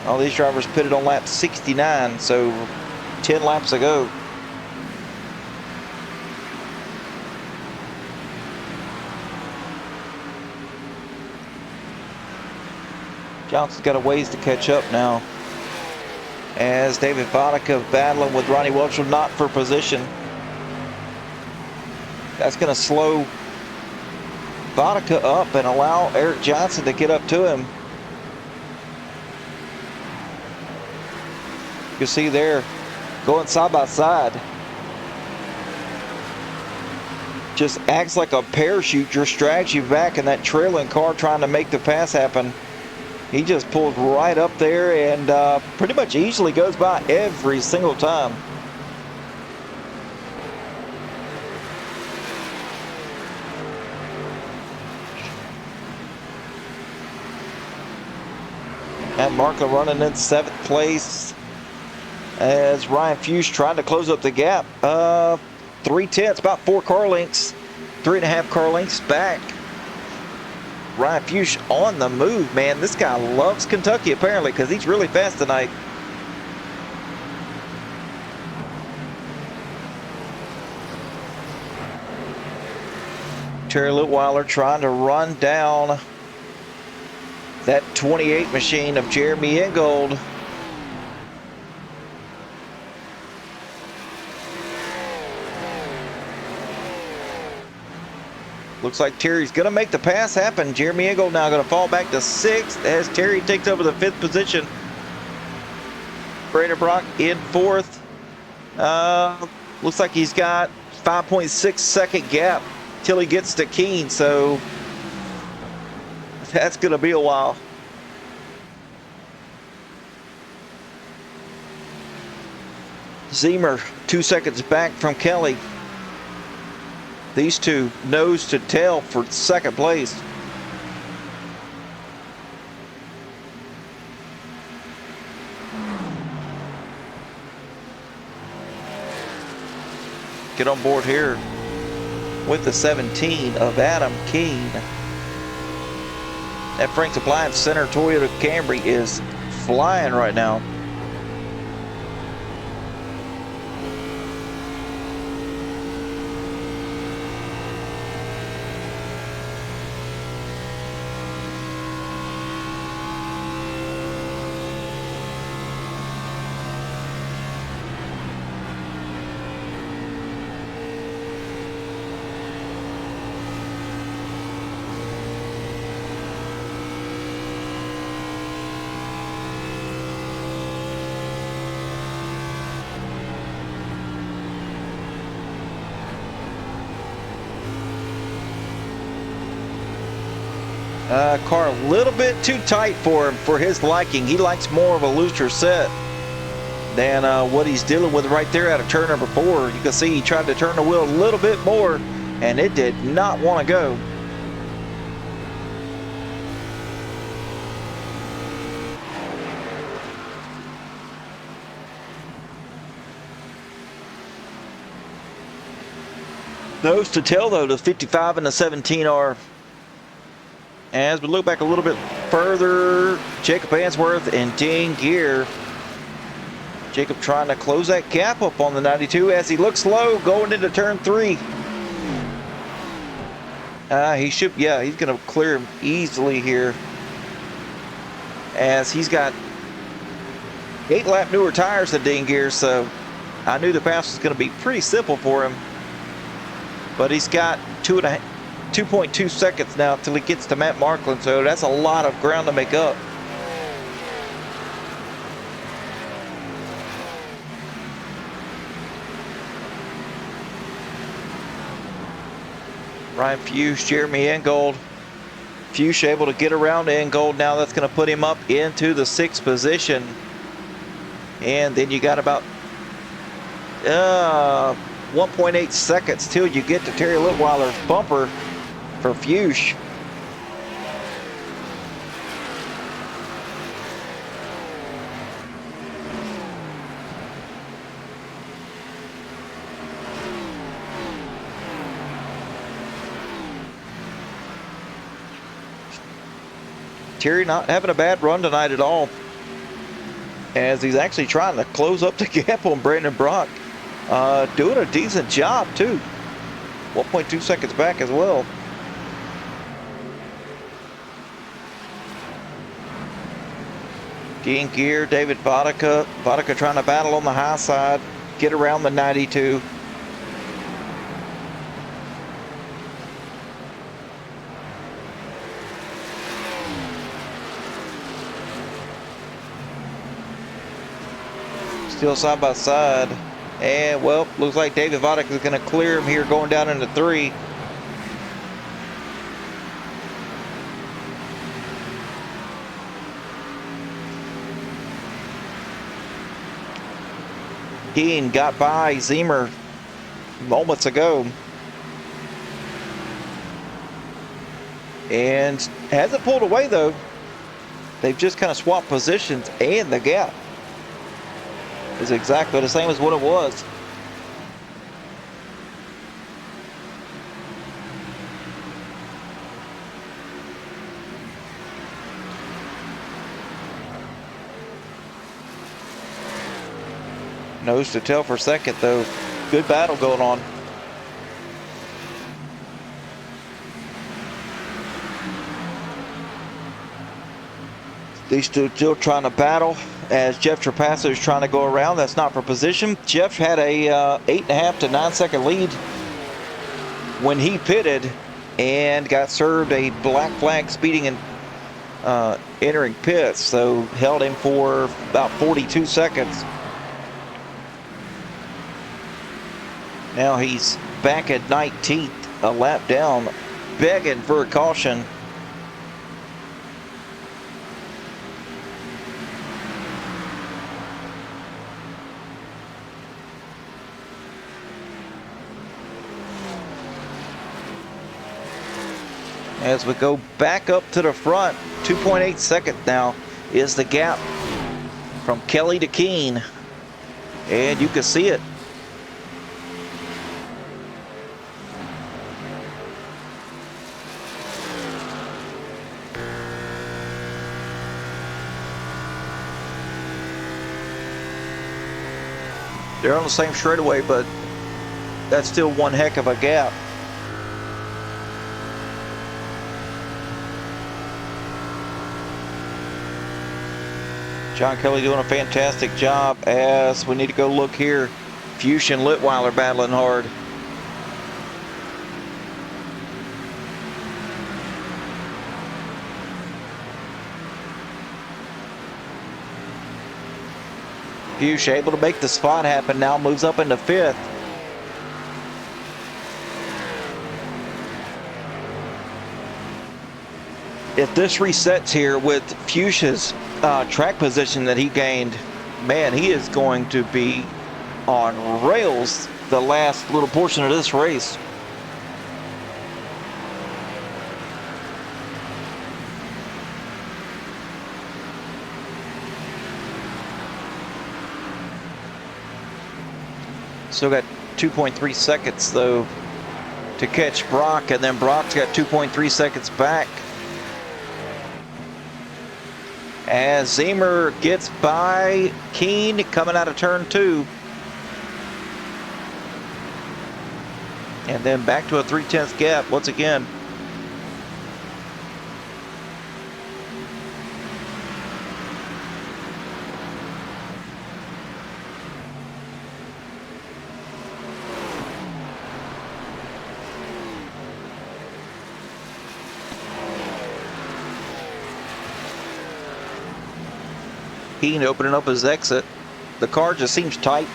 All these drivers pitted on lap 69, so 10 laps ago. Johnson's got a ways to catch up now, as David Vodicka battling with Ronnie Welchel, not for position. That's going to slow Vodicka up and allow Eric Johnson to get up to him. You can see there, going side by side. Just acts like a parachute, just drags you back in that trailing car trying to make the pass happen. He just pulls right up there and pretty much easily goes by every single time. Matt Markle running in 7th place as Ryan Fuchs trying to close up the gap. 3/10, about 4 car lengths, 3.5 car lengths back. Ryan Fuchs on the move, man. This guy loves Kentucky apparently, because he's really fast tonight. Terry Litweiler trying to run down that 28 machine of Jeremy Ingold. Looks like Terry's going to make the pass happen. Jeremy Ingold now going to fall back to 6th as Terry takes over the 5th position. Brader Brock in 4th. Looks like he's got 5.6 second gap till he gets to Keene, so that's going to be a while. Zemer 2 seconds back from Kelly. These two nose to tail for 2nd place. Get on board here with the 17 of Adam Keene. That Frank's Appliance Center Toyota Camry is flying right now. Car a little bit too tight for him, for his liking. He likes more of a looser set than what he's dealing with right there out of turn number 4. You can see he tried to turn the wheel a little bit more, and it did not want to go. Nose to tail though, the 55 and the 17 are. As we look back a little bit further, Jacob Answorth and Dean Gear Jacob trying to close that gap up on the 92 as he looks low going into turn 3. He should, yeah, he's going to clear him easily here, as he's got 8-lap newer tires than Dean Gear, so I knew the pass was going to be pretty simple for him. But he's got 2.2 seconds now till he gets to Matt Markland, so that's a lot of ground to make up. Ryan Fuchs, Jeremy Engold. Fuchs able to get around Engold. Now that's going to put him up into the 6th position. And then you got about 1.8 seconds till you get to Terry Litweiler's bumper for Fuchs. Terry not having a bad run tonight at all, as he's actually trying to close up the gap on Brandon Brock. Doing a decent job too. 1.2 seconds back as well. Dean Gear, David Vodka. Vodka trying to battle on the high side, get around the 92. Still side by side. And, well, looks like David Vodka is going to clear him here going down into 3. Dean got by Zemer moments ago. And hasn't pulled away, though. They've just kind of swapped positions, and the gap is exactly the same as what it was. Nose to tail for second, though. Good battle going on. These two still trying to battle as Jeff Trapasso is trying to go around. That's not for position. Jeff had a 8.5 to 9 second lead when he pitted and got served a black flag speeding and entering pits, so held him for about 42 seconds. Now he's back at 19th, a lap down, begging for a caution. As we go back up to the front, 2.8 seconds now is the gap from Kelly to Keene. And you can see it. They're on the same straightaway, but that's still one heck of a gap. John Kelly doing a fantastic job, as we need to go look here. Fuchs and Litweiler battling hard. Fuchs able to make the spot happen, now moves up into 5th. If this resets here with Fuchs's track position that he gained, man, he is going to be on rails the last little portion of this race. Still got 2.3 seconds though to catch Brock, and then Brock's got 2.3 seconds back. as Zemer gets by Keen coming out of turn 2. And then back to a 3/10 gap once again. Keen opening up his exit. The car just seems tight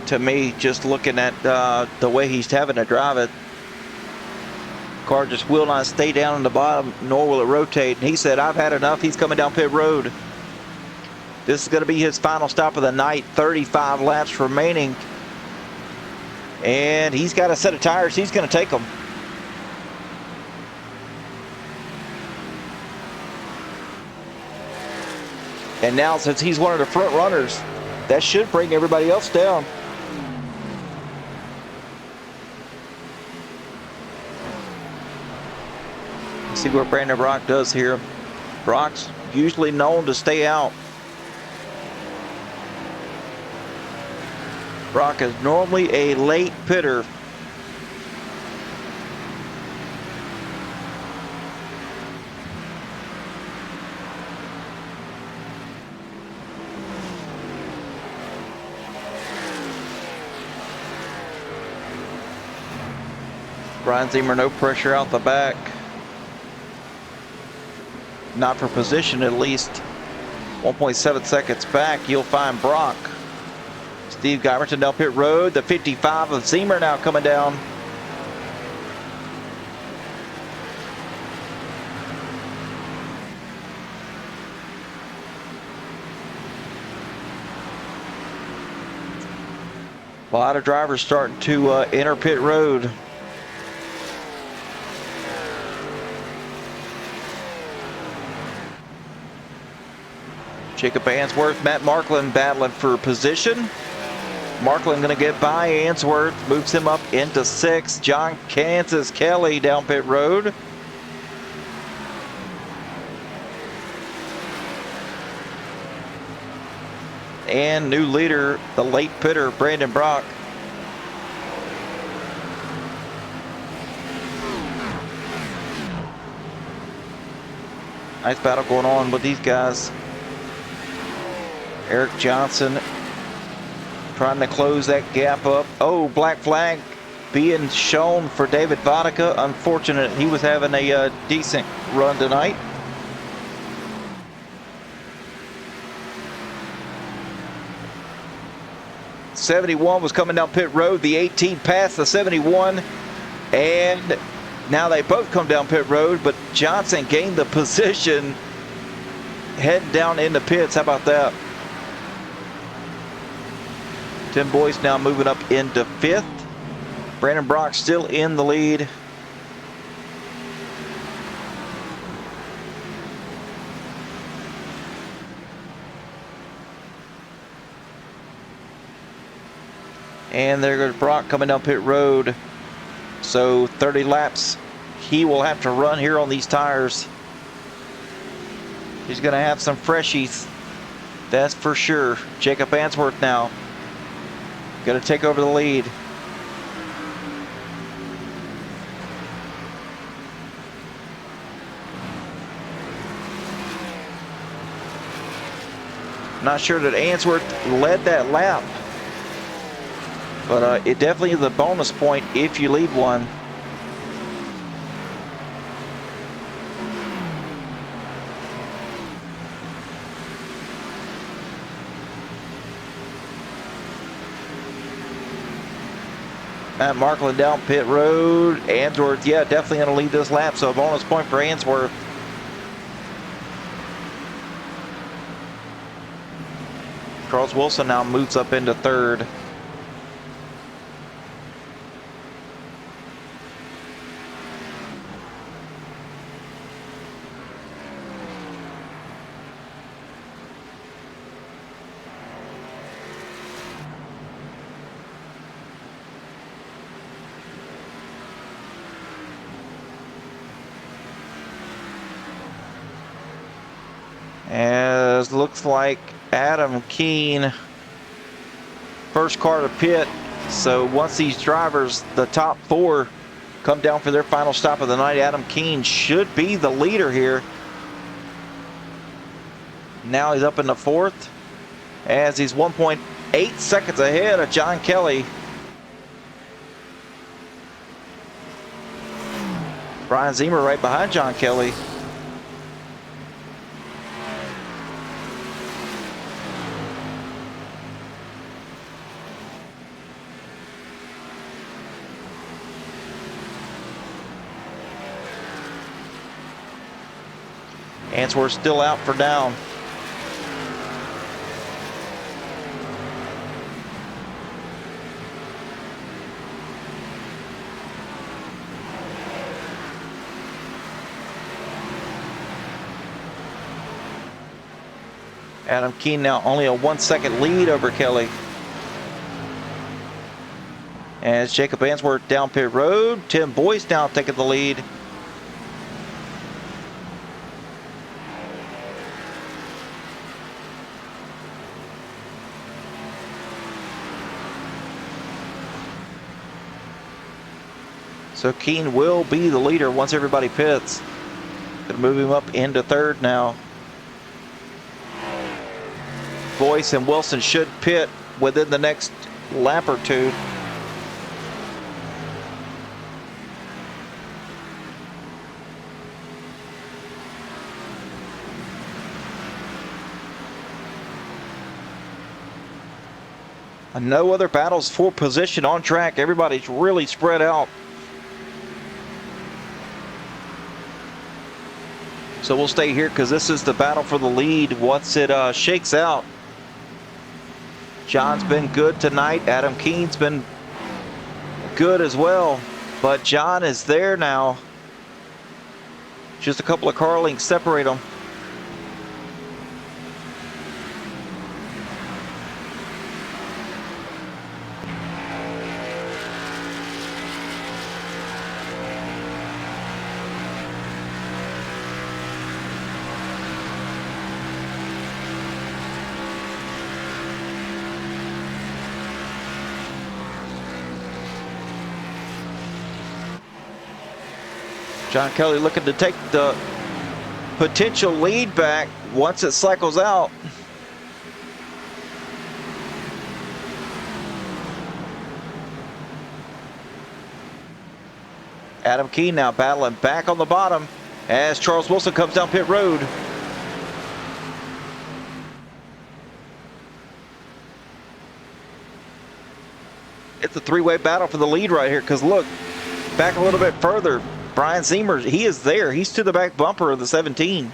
to me, just looking at the way he's having to drive it. Car just will not stay down in the bottom, nor will it rotate. And he said, I've had enough. He's coming down pit road. This is going to be his final stop of the night. 35 laps remaining. And he's got a set of tires. He's going to take them. And now, since he's one of the front runners, that should bring everybody else down. Let's see what Brandon Brock does here. Brock's usually known to stay out. Brock is normally a late pitter. Brian Zemer, no pressure out the back. Not for position, at least. 1.7 seconds back, you'll find Brock. Steve Guyverton down pit road. The 55 of Zemer now coming down. A lot of drivers starting to enter pit road. Jacob Answorth, Matt Markland battling for position. Markland going to get by Answorth, moves him up into 6th. John Kansas Kelly down pit road. And new leader, the late pitter, Brandon Brock. Nice battle going on with these guys. Eric Johnson trying to close that gap up. Oh, black flag being shown for David Vodka. Unfortunate, he was having a decent run tonight. '71 was coming down pit road. The 18 passed the 71, and now they both come down pit road, but Johnson gained the position heading down in the pits. How about that? Tim Boyce now moving up into 5th. Brandon Brock still in the lead. And there goes Brock coming down pit road. So 30 laps he will have to run here on these tires. He's going to have some freshies, that's for sure. Jacob Answorth now going to take over the lead. Not sure that Answorth led that lap, but it definitely is a bonus point if you lead one. Matt Markland down pit road. Answorth, yeah, definitely going to lead this lap, so a bonus point for Answorth. Charles Wilson now moves up into 3rd. As looks like Adam Keene, first car to pit. So once these drivers, the top 4, come down for their final stop of the night, Adam Keene should be the leader here. Now he's up in the 4th, as he's 1.8 seconds ahead of John Kelly. Brian Ziemer right behind John Kelly. Answorth still out for down. Adam Keene now only a 1 second lead over Kelly. As Jacob Answorth down pit road, Tim Boyce now taking the lead. So Keene will be the leader once everybody pits. Gonna move him up into 3rd now. Boyce and Wilson should pit within the next lap or 2. No other battles for position on track. Everybody's really spread out. So we'll stay here because this is the battle for the lead once it shakes out. John's been good tonight. Adam Keene's been good as well. But John is there now. Just a couple of car lengths separate them. John Kelly looking to take the potential lead back once it cycles out. Adam Keene now battling back on the bottom as Charles Wilson comes down pit road. It's a 3-way battle for the lead right here because look, back a little bit further. Brian Ziemer, he is there. He's to the back bumper of the 17.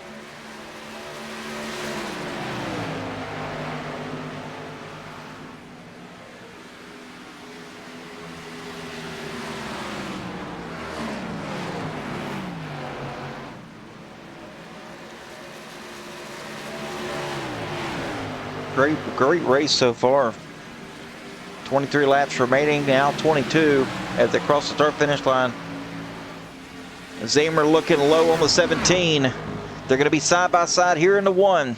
Great race so far. 23 laps remaining, now 22 as they cross the start-finish line. Ziemer looking low on the 17. They're going to be side by side here in the 1.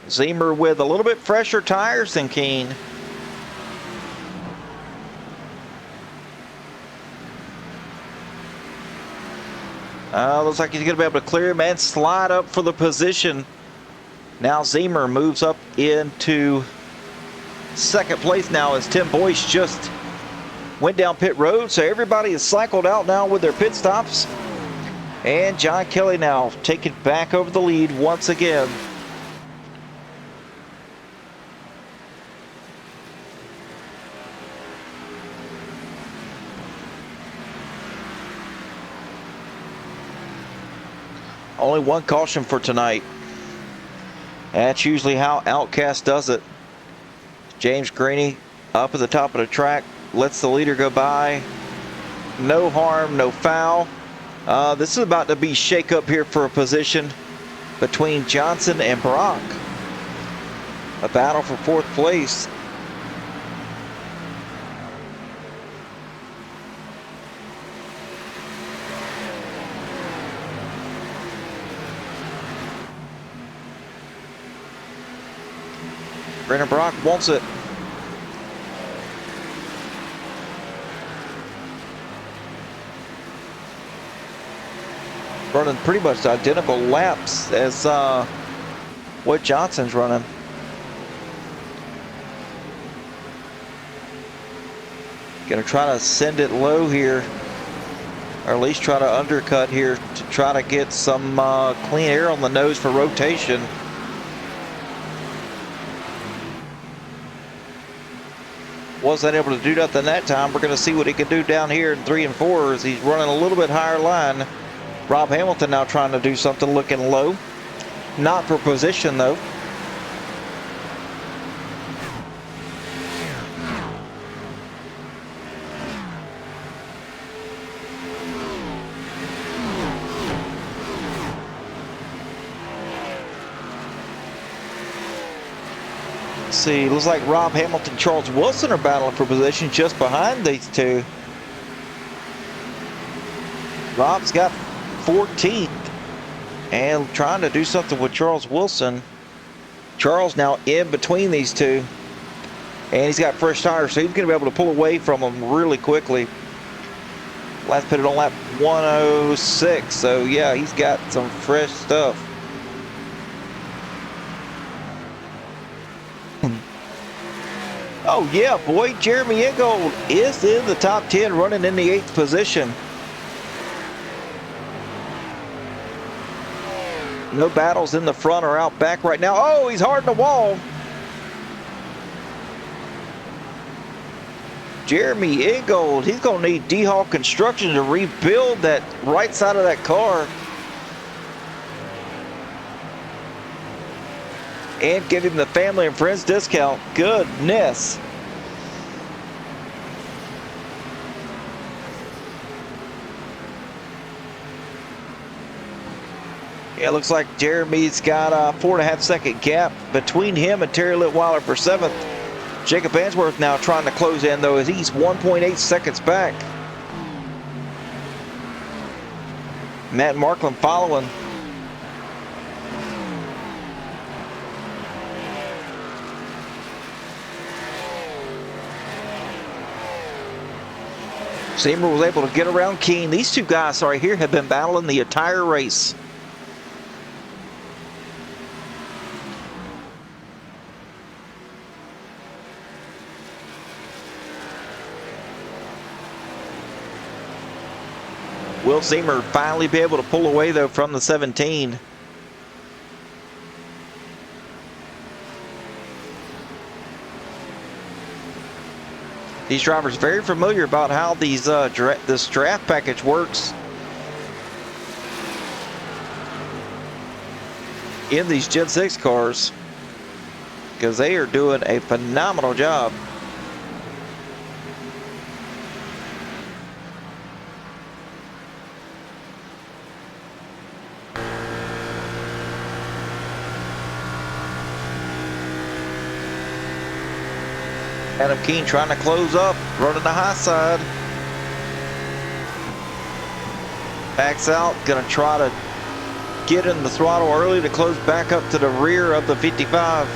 Ziemer with a little bit fresher tires than Keene. Looks like he's going to be able to clear him and slide up for the position. Now Ziemer moves up into 2nd place now as Tim Boyce just went down pit road. So everybody is cycled out now with their pit stops. And John Kelly now taking back over the lead once again. Only one caution for tonight. That's usually how Outcast does it. James Greeny up at the top of the track, lets the leader go by. No harm, no foul. This is about to be shake up here for a position between Johnson and Brock. A battle for 4th place. Brandon Brock wants it. Running pretty much identical laps as what Johnson's running. Gonna try to send it low here, or at least try to undercut here to try to get some clean air on the nose for rotation. Wasn't able to do nothing that time. We're gonna see what he can do down here in 3 and 4 as he's running a little bit higher line. Rob Hamilton now trying to do something, looking low. Not for position though. See, looks like Rob Hamilton, Charles Wilson are battling for position just behind these two. Rob's got 14th and trying to do something with Charles Wilson. Charles now in between these two, and he's got fresh tires, so he's going to be able to pull away from them really quickly. Last pitted on lap 106, so yeah, he's got some fresh stuff. Oh yeah, boy, Jeremy Ingold is in the top 10, running in the 8th position. No battles in the front or out back right now. Oh, he's hard in the wall. Jeremy Ingold, he's going to need D-Hall Construction to rebuild that right side of that car. And give him the family and friends discount. Goodness. Yeah, it looks like Jeremy's got a 4.5 second gap between him and Terry Litweiler for 7th. Jacob Answorth now trying to close in though as he's 1.8 seconds back. Matt Markland following. Seamer was able to get around Keene. These two guys right here have been battling the entire race. Will Seamer finally be able to pull away though from the 17. These drivers very familiar about how these this draft package works in these Gen 6 cars, because they are doing a phenomenal job. Adam Keene trying to close up, running the high side. Backs out, gonna try to get in the throttle early to close back up to the rear of the 55.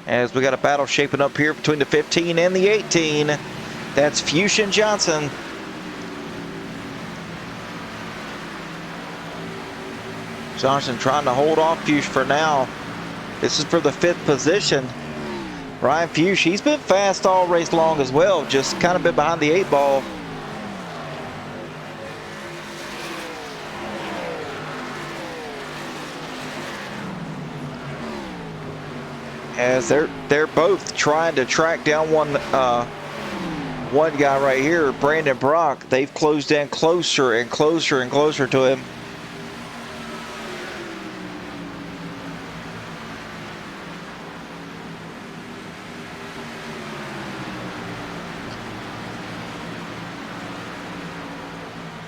As we got a battle shaping up here between the 15 and the 18. That's Fuchs Johnson. Johnson trying to hold off Fuchs for now. This is for the 5th position. Ryan Fuchs, he's been fast all race long as well, just kind of been behind the 8 ball. As they're both trying to track down one guy right here, Brandon Brock. They've closed in closer and closer and closer to him.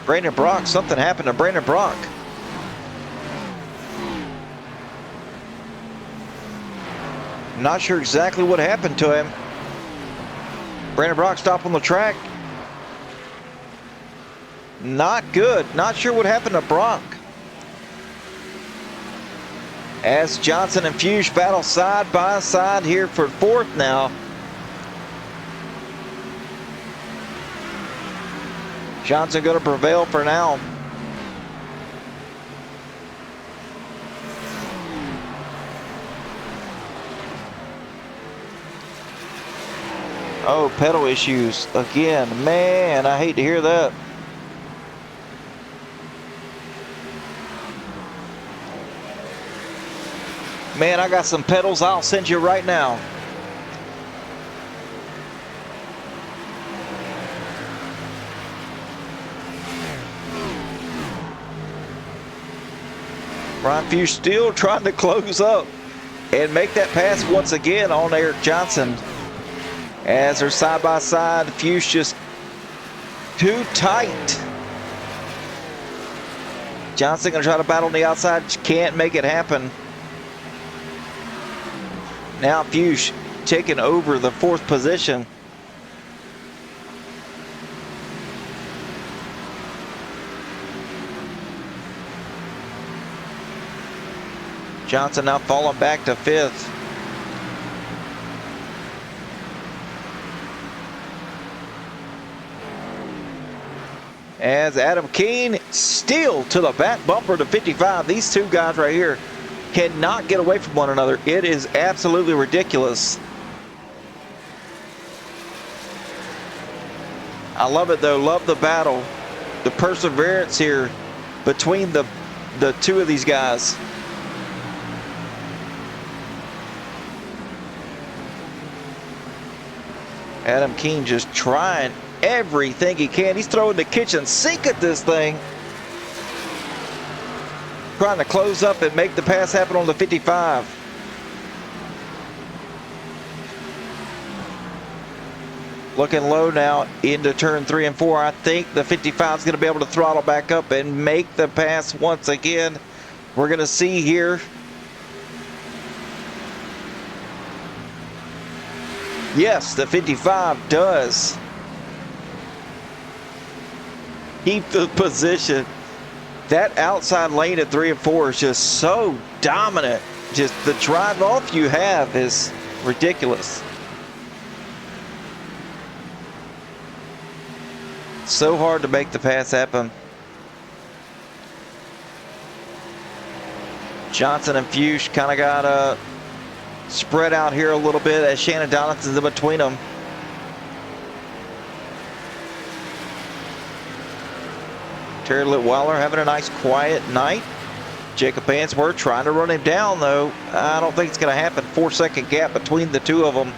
Brandon Brock, something happened to Brandon Brock. Not sure exactly what happened to him. Brandon Brock stopped on the track. Not good. Not sure what happened to Brock. As Johnson and Fuchs battle side by side here for fourth now. Johnson going to prevail for now. Oh, pedal issues again. Man, I hate to hear that. Man, I got some pedals I'll send you right now. Ryan Fuchs still trying to close up and make that pass once again on Eric Johnson. As they're side by side, Fuchs just too tight. Johnson gonna try to battle on the outside, can't make it happen. Now Fuchs taking over the fourth position. Johnson now falling back to fifth. As Adam Keene still to the back bumper to 55. These two guys right here cannot get away from one another. It is absolutely ridiculous. I love it though, love the battle, the perseverance here between the two of these guys. Adam Keene just trying everything he can. He's throwing the kitchen sink at this thing. Trying to close up and make the pass happen on the 55. Looking low now into turn 3 and 4. I think the 55 is going to be able to throttle back up and make the pass once again. We're going to see here. Yes, the 55 does keep the position. That outside lane at 3 and 4 is just so dominant. Just the drive off you have is ridiculous. So hard to make the pass happen. Johnson and Fuchs kind of got spread out here a little bit as Shannon Donaldson's in between them. Terry Litweiler having a nice quiet night. Jacob Answorth trying to run him down though. I don't think it's going to happen. 4-second gap between the two of them.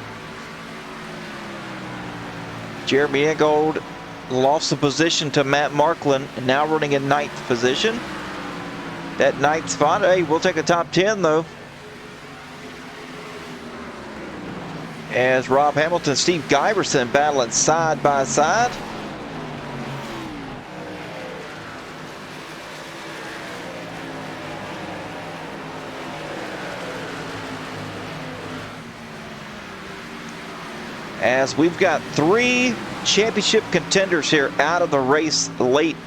Jeremy Ingold lost the position to Matt Marklin and now running in 9th position. That 9th spot, hey, we'll take a top 10 though. As Rob Hamilton, Steve Giberson battling side by side. As we've got 3 championship contenders here out of the race late.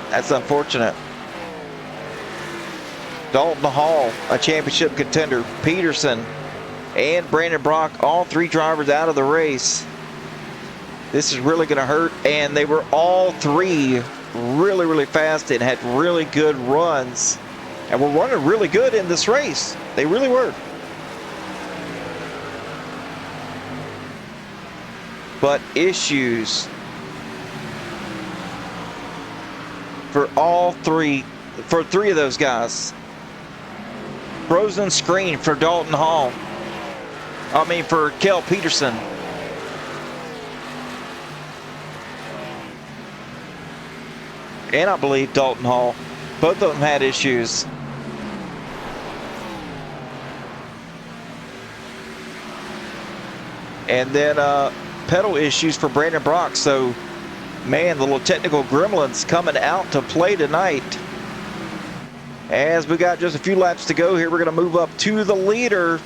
That's unfortunate. Dalton Hall, a championship contender. Peterson and Brandon Brock, all 3 drivers out of the race. This is really going to hurt. And they were all 3 really, really fast and had really good runs. And were running really good in this race. They really were. But issues for all 3, for 3 of those guys. Frozen screen for Dalton Hall. I mean for Kel Peterson. And I believe Dalton Hall. Both of them had issues. And then pedal issues for Brandon Brock. So, man, the little technical gremlins coming out to play tonight. As we got just a few laps to go here, we're going to move up to the leader.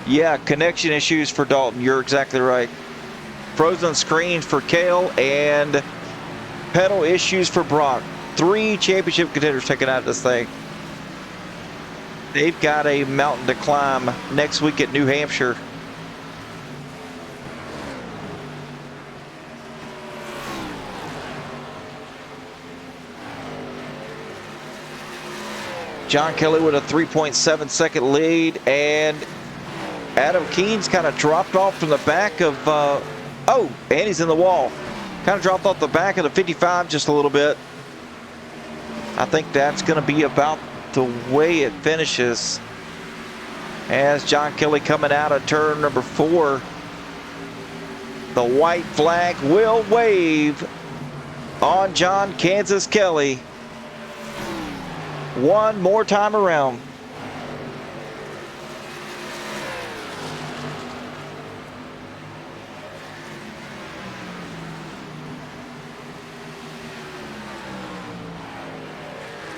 Yeah, connection issues for Dalton. You're exactly right. Frozen screens for Kale and pedal issues for Brock. 3 championship contenders taking out this thing. They've got a mountain to climb next week at New Hampshire. John Kelly with a 3.7 second lead, and Adam Keen's kind of dropped off from the back of, oh, and he's in the wall. Kind of dropped off the back of the 55 just a little bit. I think that's going to be about the way it finishes. As John Kelly coming out of turn number 4. The white flag will wave on John Kansas Kelly. One more time around.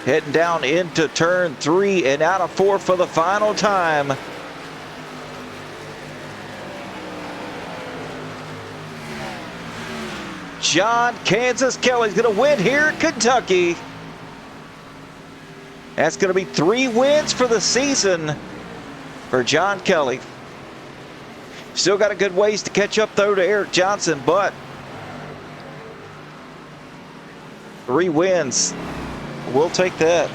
Heading down into turn 3 and out of 4 for the final time. John Kansas Kelly's going to win here in Kentucky. That's going to be 3 wins for the season for John Kelly. Still got a good ways to catch up, though, to Eric Johnson, but 3 wins. We'll take that.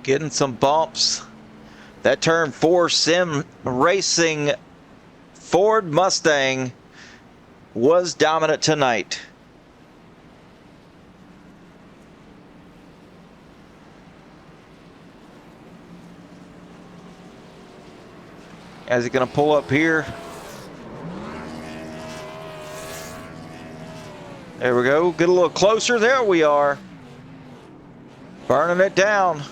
Getting some bumps. That turn 4 Sim Racing Ford Mustang was dominant tonight. As he's going to pull up here. There we go. Get a little closer. There we are. Burning it down.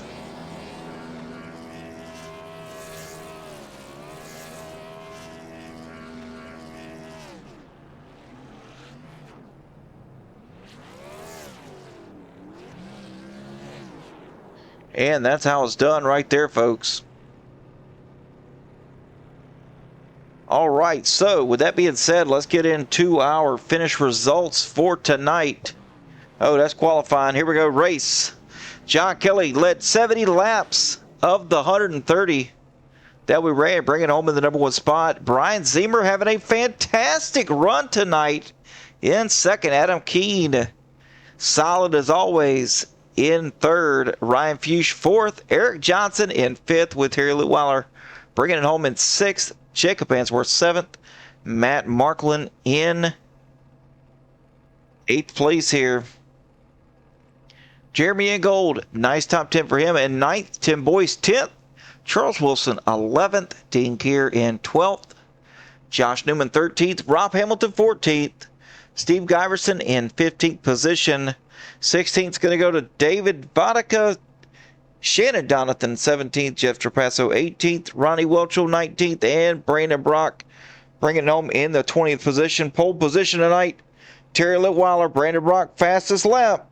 And that's how it's done right there, folks. All right, so with that being said, let's get into our finish results for tonight. Oh, that's qualifying. Here we go, race. John Kelly led 70 laps of the 130 that we ran, bringing home in the number 1 spot. Brian Zemer having a fantastic run tonight in second. Adam Keen, solid as always, in third. Ryan Fuchs 4th. Eric Johnson in 5th with Terry Lutweiler bringing it home in 6th. Jacob Answorth 7th. Matt Marklin in 8th place here. Jeremy Ingold, nice top 10 for him. And 9th, Tim Boyce 10th. Charles Wilson 11th. Dean Keir in 12th. Josh Newman 13th. Rob Hamilton 14th. Steve Giverson in 15th position. 16th is going to go to David Vodka. Shannon Donathan 17th. Jeff Trapasso 18th. Ronnie Welchel 19th. And Brandon Brock bringing it home in the 20th position. Pole position tonight. Terry Litweiler, Brandon Brock, fastest lap.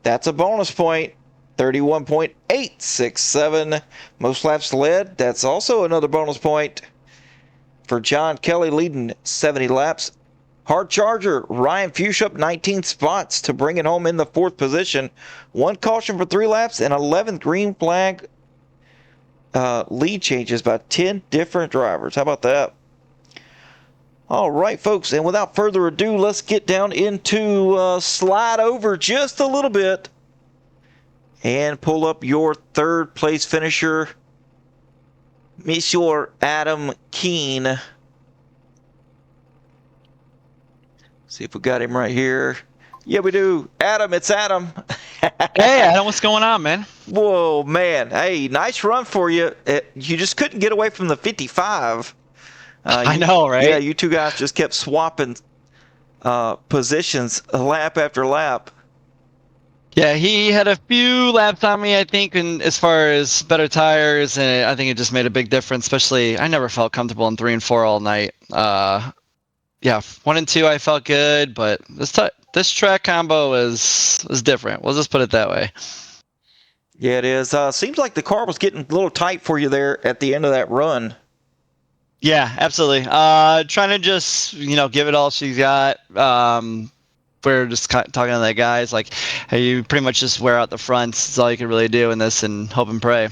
That's a bonus point. 31.867. Most laps led. That's also another bonus point for John Kelly, leading 70 laps. Hard Charger, Ryan Fuchs up 19 spots to bring it home in the 4th position. 1 caution for 3 laps and 11 green flag lead changes by 10 different drivers. How about that? All right, folks, and without further ado, let's get down into slide over just a little bit and pull up your 3rd place finisher, Monsieur Adam Keen. See if we got him right here. Yeah, we do. Adam, it's Adam. Hey, Adam, what's going on, man? Whoa, man. Hey, nice run for you. You just couldn't get away from the 55. I know, right? Yeah, you two guys just kept swapping positions lap after lap. Yeah, he had a few laps on me, I think, and as far as better tires, and I think it just made a big difference. Especially, I never felt comfortable in 3 and 4 all night. Yeah, 1 and 2 I felt good, but this track combo was different. We'll just put it that way. Yeah, it is. Seems like the car was getting a little tight for you there at the end of that run. Yeah, absolutely. Trying to just give it all she's got. We're just talking to the guys like, hey, you pretty much just wear out the fronts. That's all you can really do in this, and hope and pray.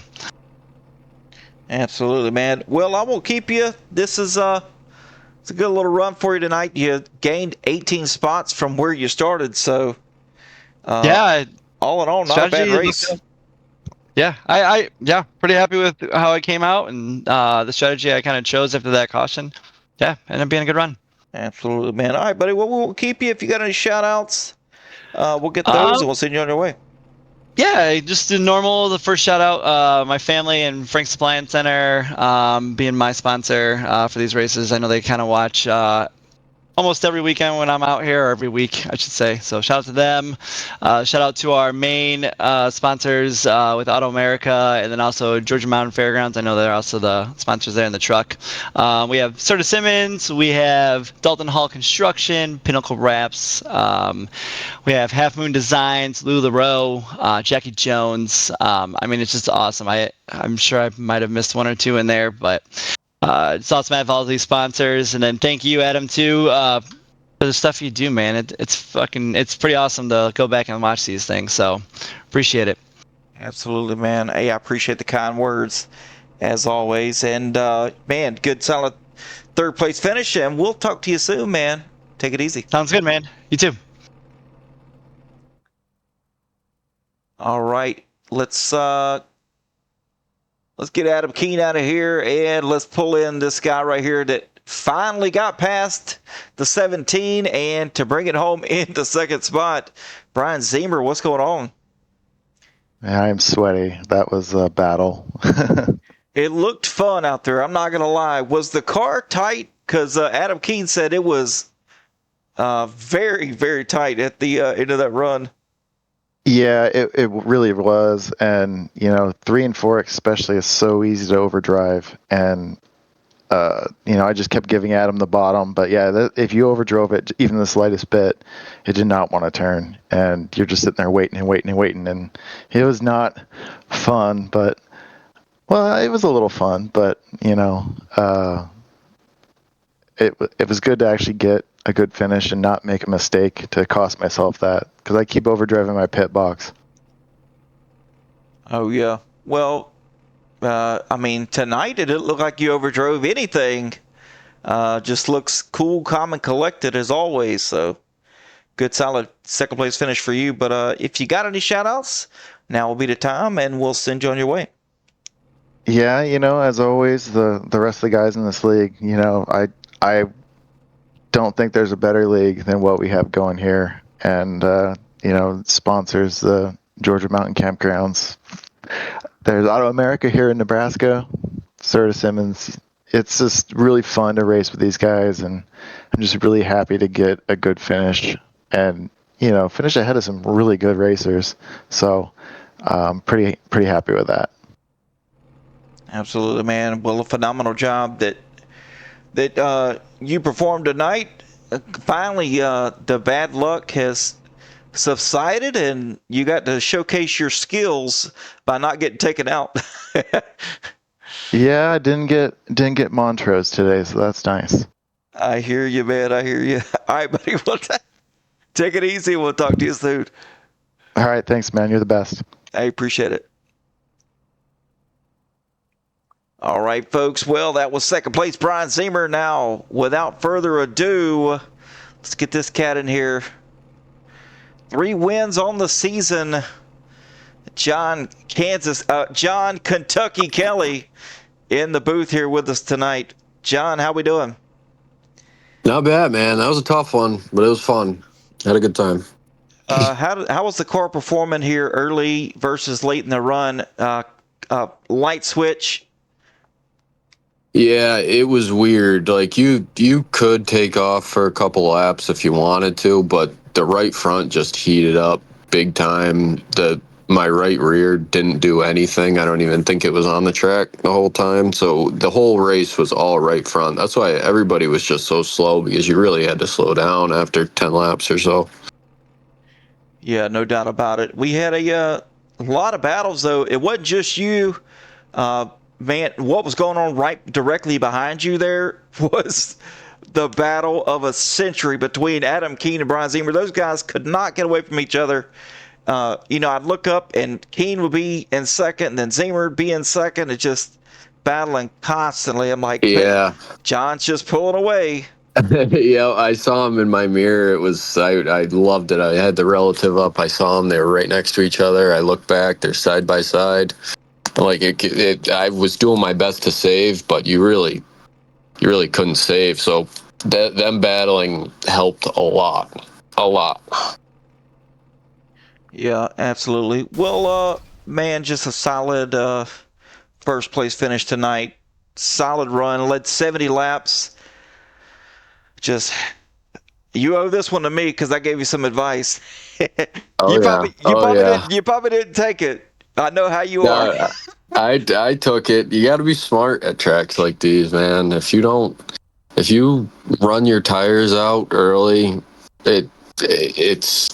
Absolutely, man. Well, I won't keep you. This is it's a good little run for you tonight. You gained 18 spots from where you started, so Yeah, all in all, not a bad strategy race. Yeah, I pretty happy with how I came out and the strategy I kind of chose after that caution. Yeah, ended up being a good run. Absolutely, man. All right, buddy. Well, we'll keep you. If you got any shout outs, we'll get those and Um, we'll send you on your way. yeah, just the normal. The first shout out, my family and Frank's Supply and Center, being my sponsor for these races. I know they kind of watch almost every weekend when I'm out here, or every week, I should say. So shout out to them. Shout out to our main sponsors with Auto America, and then also Georgia Mountain Fairgrounds. I know they're also the sponsors there in the truck. We have Serta Simmons. We have Dalton Hall Construction, Pinnacle Wraps. We have Half Moon Designs, Lou LaRoe, Jackie Jones. I mean, it's just awesome. I'm sure I might have missed 1 or 2 in there, but it's awesome to have all these sponsors, and then thank you, Adam, too, for the stuff you do, man. It's pretty awesome to go back and watch these things. So appreciate it. Absolutely, man. Hey, I appreciate the kind words as always. And man, good solid 3rd place finish. And we'll talk to you soon, man. Take it easy. Sounds good, man. You too. All right, let's get Adam Keene out of here, and let's pull in this guy right here that finally got past the 17 and to bring it home in the 2nd spot. Brian Zemer, what's going on? I'm sweaty. That was a battle. It looked fun out there. I'm not going to lie. Was the car tight? Because Adam Keene said it was very, very tight at the end of that run. Yeah, it really was. And, 3 and 4 especially is so easy to overdrive. And, I just kept giving Adam the bottom. But, yeah, if you overdrove it, even the slightest bit, it did not want to turn. And you're just sitting there waiting and waiting and waiting. And it was not fun, but, well, it was a little fun. But, it was good to actually get a good finish and not make a mistake to cost myself that, because I keep overdriving my pit box. Oh, yeah. Well, I mean, tonight it didn't look like you overdrove anything. Just looks cool, calm, and collected as always. So good, solid 2nd place finish for you. But if you got any shout outs, now will be the time and we'll send you on your way. Yeah, as always, the rest of the guys in this league, I don't think there's a better league than what we have going here. And, sponsors the Georgia Mountain Campgrounds. There's Auto America here in Nebraska, Serta Simmons. It's just really fun to race with these guys, and I'm just really happy to get a good finish and, finish ahead of some really good racers. So I'm pretty happy with that. Absolutely, man. Well, a phenomenal job that you performed tonight. Finally, the bad luck has subsided, and you got to showcase your skills by not getting taken out. Yeah, I didn't get Montrose today, so that's nice. I hear you, man. I hear you. All right, buddy. Well, take it easy. We'll talk to you soon. All right, thanks, man. You're the best. I appreciate it. All right, folks. Well, that was 2nd place Brian Zemer. Now, without further ado, let's get this cat in here. 3 wins on the season. John Kentucky Kelly in the booth here with us tonight. John, how we doing? Not bad, man. That was a tough one, but it was fun. Had a good time. How was the car performing here early versus late in the run? Light switch. Yeah, it was weird. Like you could take off for a couple laps if you wanted to, but the right front just heated up big time. My right rear didn't do anything. I don't even think it was on the track the whole time. So the whole race was all right front. That's why everybody was just so slow, because you really had to slow down after 10 laps or so. Yeah, no doubt about it. We had a lot of battles, though. It wasn't just you. Uh, Man, what was going on right directly behind you there was the battle of a century between Adam Keene and Brian Zimmer. Those guys could not get away from each other. I'd look up and Keene would be in second, and then Zimmer would be in second. It's just battling constantly. I'm like, Yeah. John's just pulling away. Yeah, I saw him in my mirror. I loved it. I had the relative up. I saw them. They were right next to each other. I looked back. They're side by side. Like I was doing my best to save, but you really couldn't save. So them battling helped a lot, a lot. Yeah, absolutely. Well, man, just a solid first place finish tonight. Solid run, led 70 laps. Just you owe this one to me because I gave you some advice. Oh yeah, You probably didn't take it. I know how you are. No, I took it. You got to be smart at tracks like these, man. If you run your tires out early, it's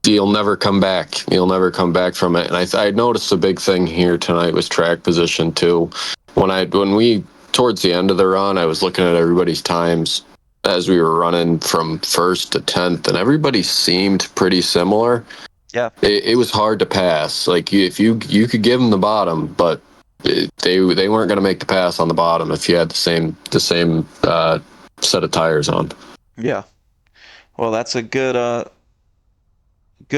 you'll never come back. You'll never come back from it. And I noticed a big thing here tonight was track position too. When we towards the end of the run, I was looking at everybody's times as we were running from first to 10th, and everybody seemed pretty similar. Yeah, it was hard to pass. Like if you could give them the bottom, but they weren't going to make the pass on the bottom if you had the same set of tires on. yeah. Well, that's a good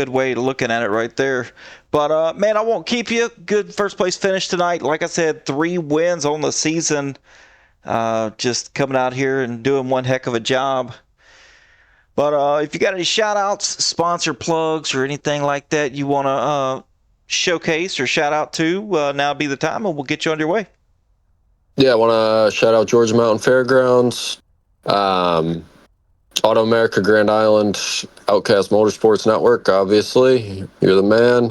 way of looking at it right there. But man, I won't keep you. Good first place finish tonight. Like I said, 3 wins on the season. Just coming out here and doing one heck of a job. But if you got any shout outs, sponsor plugs, or anything like that you want to showcase or shout out to, now be the time and we'll get you on your way. Yeah, I want to shout out Georgia Mountain Fairgrounds, Auto America Grand Island, Outcast Motorsports Network, obviously. You're the man.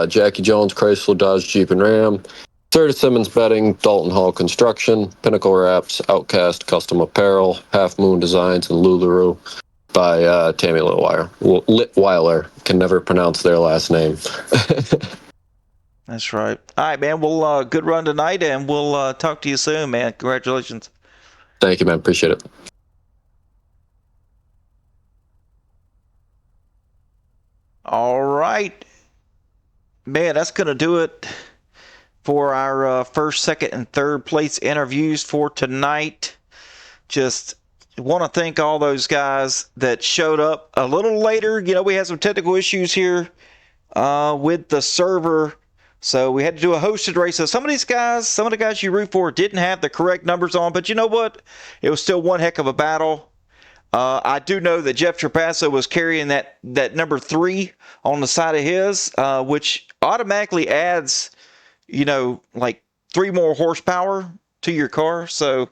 Jackie Jones, Chrysler, Dodge, Jeep, and Ram. Curtis Simmons Bedding, Dalton Hall Construction, Pinnacle Wraps, Outcast Custom Apparel, Half Moon Designs, and Lularoe by Tammy Litweiler. Can never pronounce their last name. That's right. All right, man. Well, good run tonight, and we'll talk to you soon, man. Congratulations. Thank you, man. Appreciate it. All right. Man, that's going to do it for our first, second, and third place interviews for tonight. Just want to thank all those guys that showed up a little later. We had some technical issues here with the server, so we had to do a hosted race. So some of the guys you root for didn't have the correct numbers on, but you know what? It was still one heck of a battle. I do know that Jeff Trapasso was carrying that number 3 on the side of his, which automatically adds, like 3 more horsepower to your car. So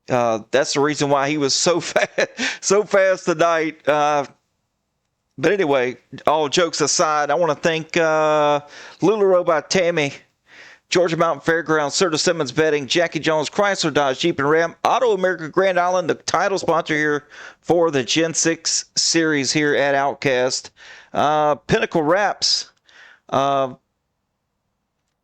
that's the reason why he was so fast tonight. But anyway, all jokes aside, I want to thank Lularoe by Tammy, Georgia Mountain Fairgrounds, Curtis Simmons Bedding, Jackie Jones, Chrysler, Dodge, Jeep, and Ram, Auto America Grand Island, the title sponsor here for the Gen 6 series here at Outcast. Pinnacle Wraps.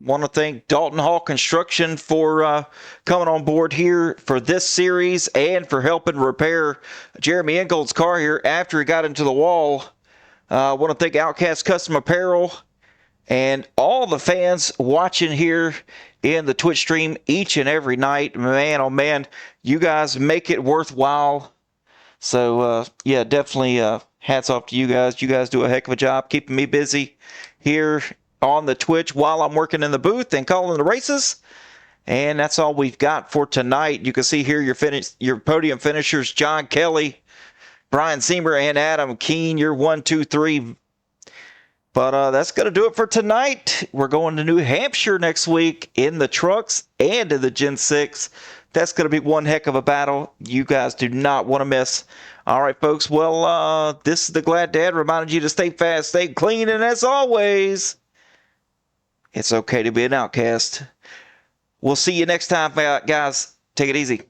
Want to thank Dalton Hall Construction for coming on board here for this series and for helping repair Jeremy Ingold's car here after he got into the wall. Want to thank Outcast Custom Apparel and all the fans watching here in the Twitch stream each and every night. Man, oh man, you guys make it worthwhile. So, yeah, definitely hats off to you guys. You guys do a heck of a job keeping me busy here on the Twitch while I'm working in the booth and calling the races. And that's all we've got for tonight. You can see here your podium finishers, John Kelly, Brian Zimmer, and Adam Keene. You're 1, 2, 3. But that's going to do it for tonight. We're going to New Hampshire next week in the trucks and in the Gen 6. That's going to be one heck of a battle you guys do not want to miss. All right, folks. Well, this is the Glad Dad reminding you to stay fast, stay clean, and as always, it's okay to be an outcast. We'll see you next time, guys. Take it easy.